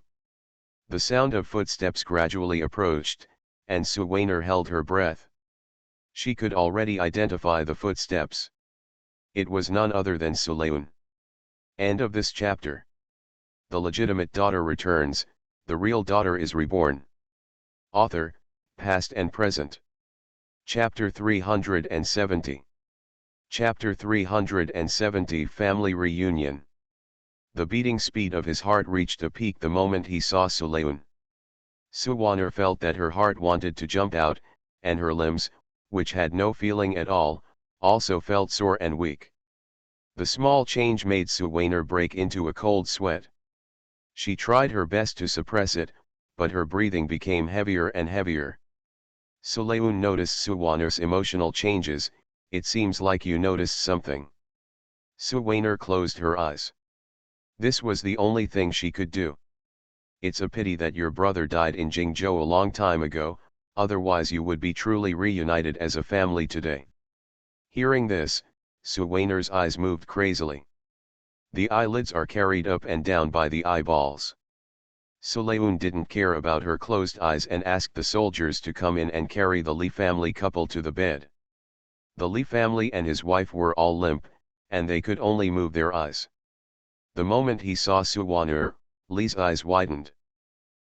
The sound of footsteps gradually approached, and Suwaner held her breath. She could already identify the footsteps. It was none other than Suleun. End of this chapter. The legitimate daughter returns, the real daughter is reborn. Author, past and present. Chapter 370. Chapter 370 Family Reunion. The beating speed of his heart reached a peak the moment he saw Suleun. Suwaner felt that her heart wanted to jump out, and her limbs, which had no feeling at all, also felt sore and weak. The small change made Suwaner break into a cold sweat. She tried her best to suppress it, but her breathing became heavier and heavier. Suleun noticed Suwaner's emotional changes. It seems like you noticed something. Suwaner closed her eyes. This was the only thing she could do. It's a pity that your brother died in Jingzhou a long time ago, otherwise you would be truly reunited as a family today. Hearing this, Suwaner's eyes moved crazily. The eyelids are carried up and down by the eyeballs. Suleun didn't care about her closed eyes and asked the soldiers to come in and carry the Li family couple to the bed. The Li family and his wife were all limp, and they could only move their eyes. The moment he saw Suwaner, Li's eyes widened.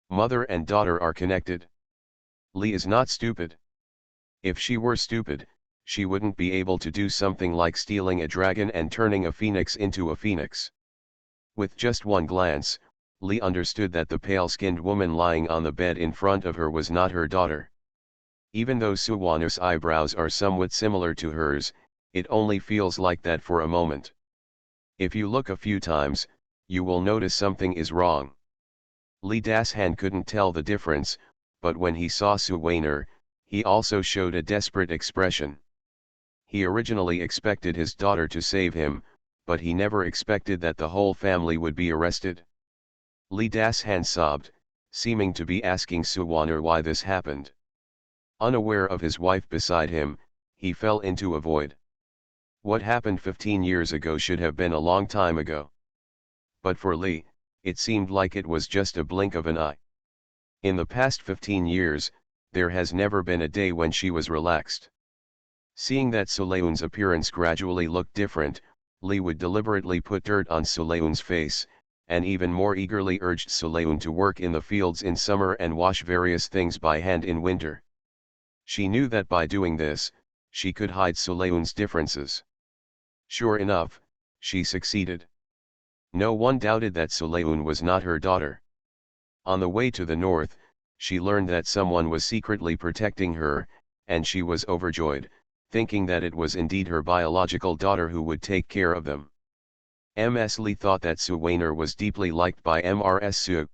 Mother and daughter are connected. Li is not stupid. If she were stupid, she wouldn't be able to do something like stealing a dragon and turning a phoenix into a phoenix. With just one glance, Li understood that the pale-skinned woman lying on the bed in front of her was not her daughter. Even though Suwaner's eyebrows are somewhat similar to hers, it only feels like that for a moment. If you look a few times, you will notice something is wrong. Li Dashan couldn't tell the difference, but when he saw Suwaner, He also showed a desperate expression. He originally expected his daughter to save him, but he never expected that the whole family would be arrested. Lee Das-han sobbed, seeming to be asking Soo-won why this happened. Unaware of his wife beside him, he fell into a void. What happened 15 years ago should have been a long time ago. But for Lee, it seemed like it was just a blink of an eye. In the past 15 years, there has never been a day when she was relaxed. Seeing that Soleun's appearance gradually looked different, Lee would deliberately put dirt on Soleun's face, and even more eagerly urged Soleun to work in the fields in summer and wash various things by hand in winter. She knew that by doing this, she could hide Soleun's differences. Sure enough, she succeeded. No one doubted that Soleun was not her daughter. On the way to the north, she learned that someone was secretly protecting her, and she was overjoyed, thinking that it was indeed her biological daughter who would take care of them. Ms. Lee thought that Soo-won was deeply liked by Mrs. Soo.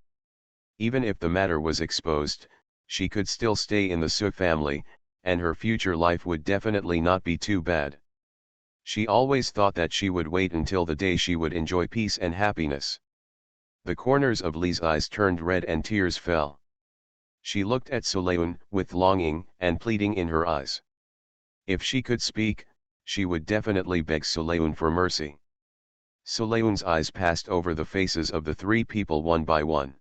Even if the matter was exposed, she could still stay in the Soo family, and her future life would definitely not be too bad. She always thought that she would wait until the day she would enjoy peace and happiness. The corners of Lee's eyes turned red and tears fell. She looked at Soleun with longing and pleading in her eyes. If she could speak, she would definitely beg Soleun for mercy. Soleun's eyes passed over the faces of the three people one by one.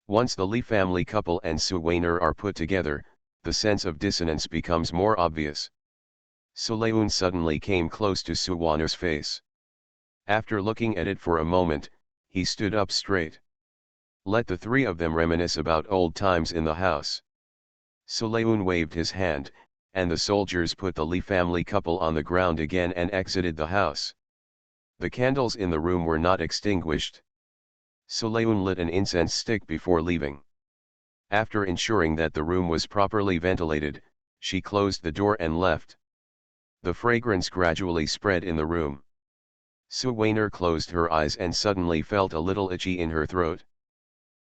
Once the Lee family couple and Soo-won are put together, the sense of dissonance becomes more obvious. Soleun suddenly came close to Soo-won's face. After looking at it for a moment, he stood up straight. Let the three of them reminisce about old times in the house. Soleun waved his hand, and the soldiers put the Lee family couple on the ground again and exited the house. The candles in the room were not extinguished. Soleun lit an incense stick before leaving. After ensuring that the room was properly ventilated, she closed the door and left. The fragrance gradually spread in the room. Soo-won closed her eyes and suddenly felt a little itchy in her throat.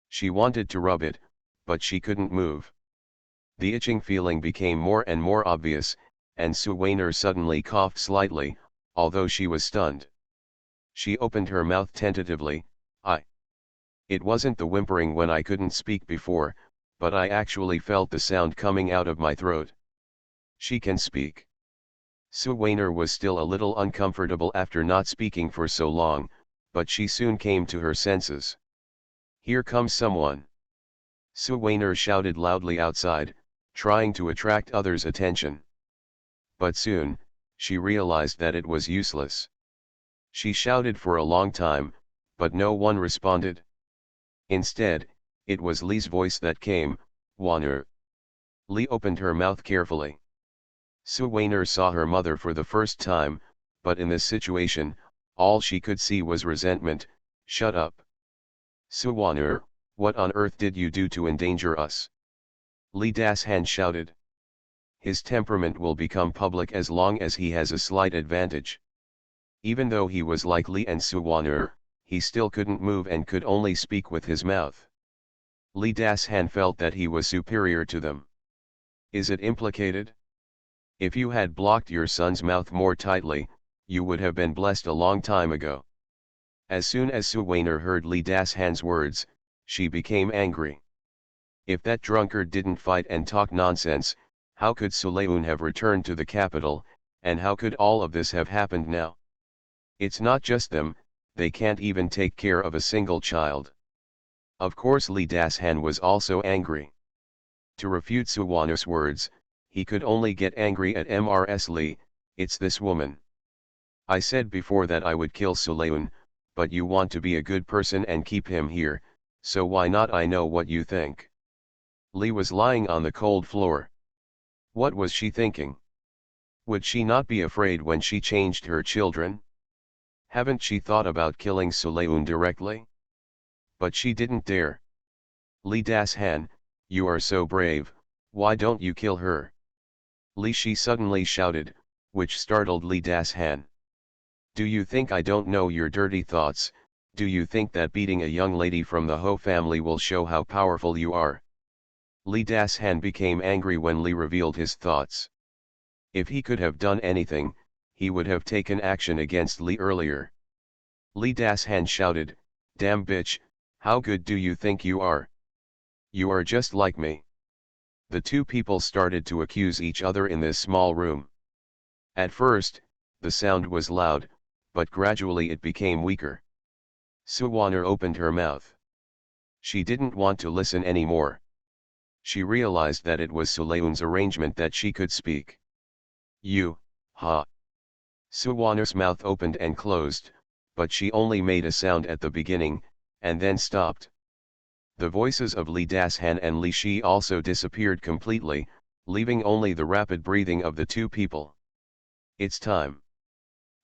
She wanted to rub it, but she couldn't move. The itching feeling became more and more obvious, and Soo-won suddenly coughed slightly, although she was stunned. She opened her mouth tentatively. It wasn't the whimpering when I couldn't speak before, but I actually felt the sound coming out of my throat. She can speak. Soo-won was still a little uncomfortable after not speaking for so long, but she soon came to her senses. Here comes someone. Soo-won shouted loudly outside, trying to attract others' attention. But soon, she realized that it was useless. She shouted for a long time, but no one responded. Instead, it was Lee's voice that came, "Won." Lee opened her mouth carefully. Soo-won saw her mother for the first time, but in this situation, all she could see was resentment. Shut up. Soo-won, what on earth did you do to endanger us? Lee Das-han shouted. His temperament will become public as long as he has a slight advantage. Even though he was like Lee and Soo-won, he still couldn't move and could only speak with his mouth. Lee Das-han felt that he was superior to them. Is it implicated? If you had blocked your son's mouth more tightly, you would have been blessed a long time ago. As soon as Soo-won heard Lee Das-han's words, she became angry. If that drunkard didn't fight and talk nonsense, how could Soleun have returned to the capital, and how could all of this have happened now? It's not just them, they can't even take care of a single child. Of course Lee Das-han was also angry. To refute Soo-won's words, he could only get angry at Mrs. Lee. It's this woman. I said before that I would kill Soleun, but you want to be a good person and keep him here, so why not? I know what you think. Lee was lying on the cold floor. What was she thinking? Would she not be afraid when she changed her children? Haven't she thought about killing Soleun directly? But she didn't dare. Lee Das-han, you are so brave, why don't you kill her? Lee, she suddenly shouted, which startled Lee Das-han. Do you think I don't know your dirty thoughts? Do you think that beating a young lady from the Ho family will show how powerful you are? Li Das-han became angry when Li revealed his thoughts. If he could have done anything, he would have taken action against Li earlier. Li Das-han shouted, "Damn bitch, how good do you think you are? You are just like me." The two people started to accuse each other in this small room. At first, the sound was loud, but gradually it became weaker. Suwaner opened her mouth. She didn't want to listen anymore. She realized that it was Suleun's arrangement that she could speak. "You, ha." Suwaner's mouth opened and closed, but she only made a sound at the beginning, and then stopped. The voices of Li Das-han and Li Shi also disappeared completely, leaving only the rapid breathing of the two people. "It's time."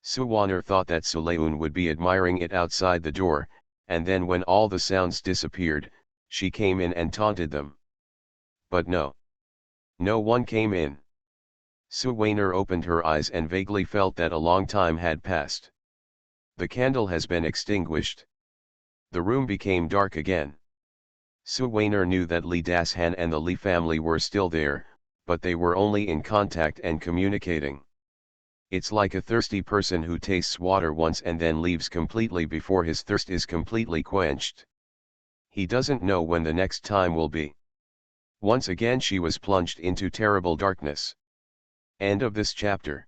Suwaner thought that Suleun would be admiring it outside the door, and then when all the sounds disappeared, she came in and taunted them. But no. No one came in. Suwaner opened her eyes and vaguely felt that a long time had passed. The candle has been extinguished. The room became dark again. Suwaner knew that Li Das-han and the Li family were still there, but they were only in contact and communicating. It's like a thirsty person who tastes water once and then leaves completely before his thirst is completely quenched. He doesn't know when the next time will be. Once again she was plunged into terrible darkness. End of this chapter.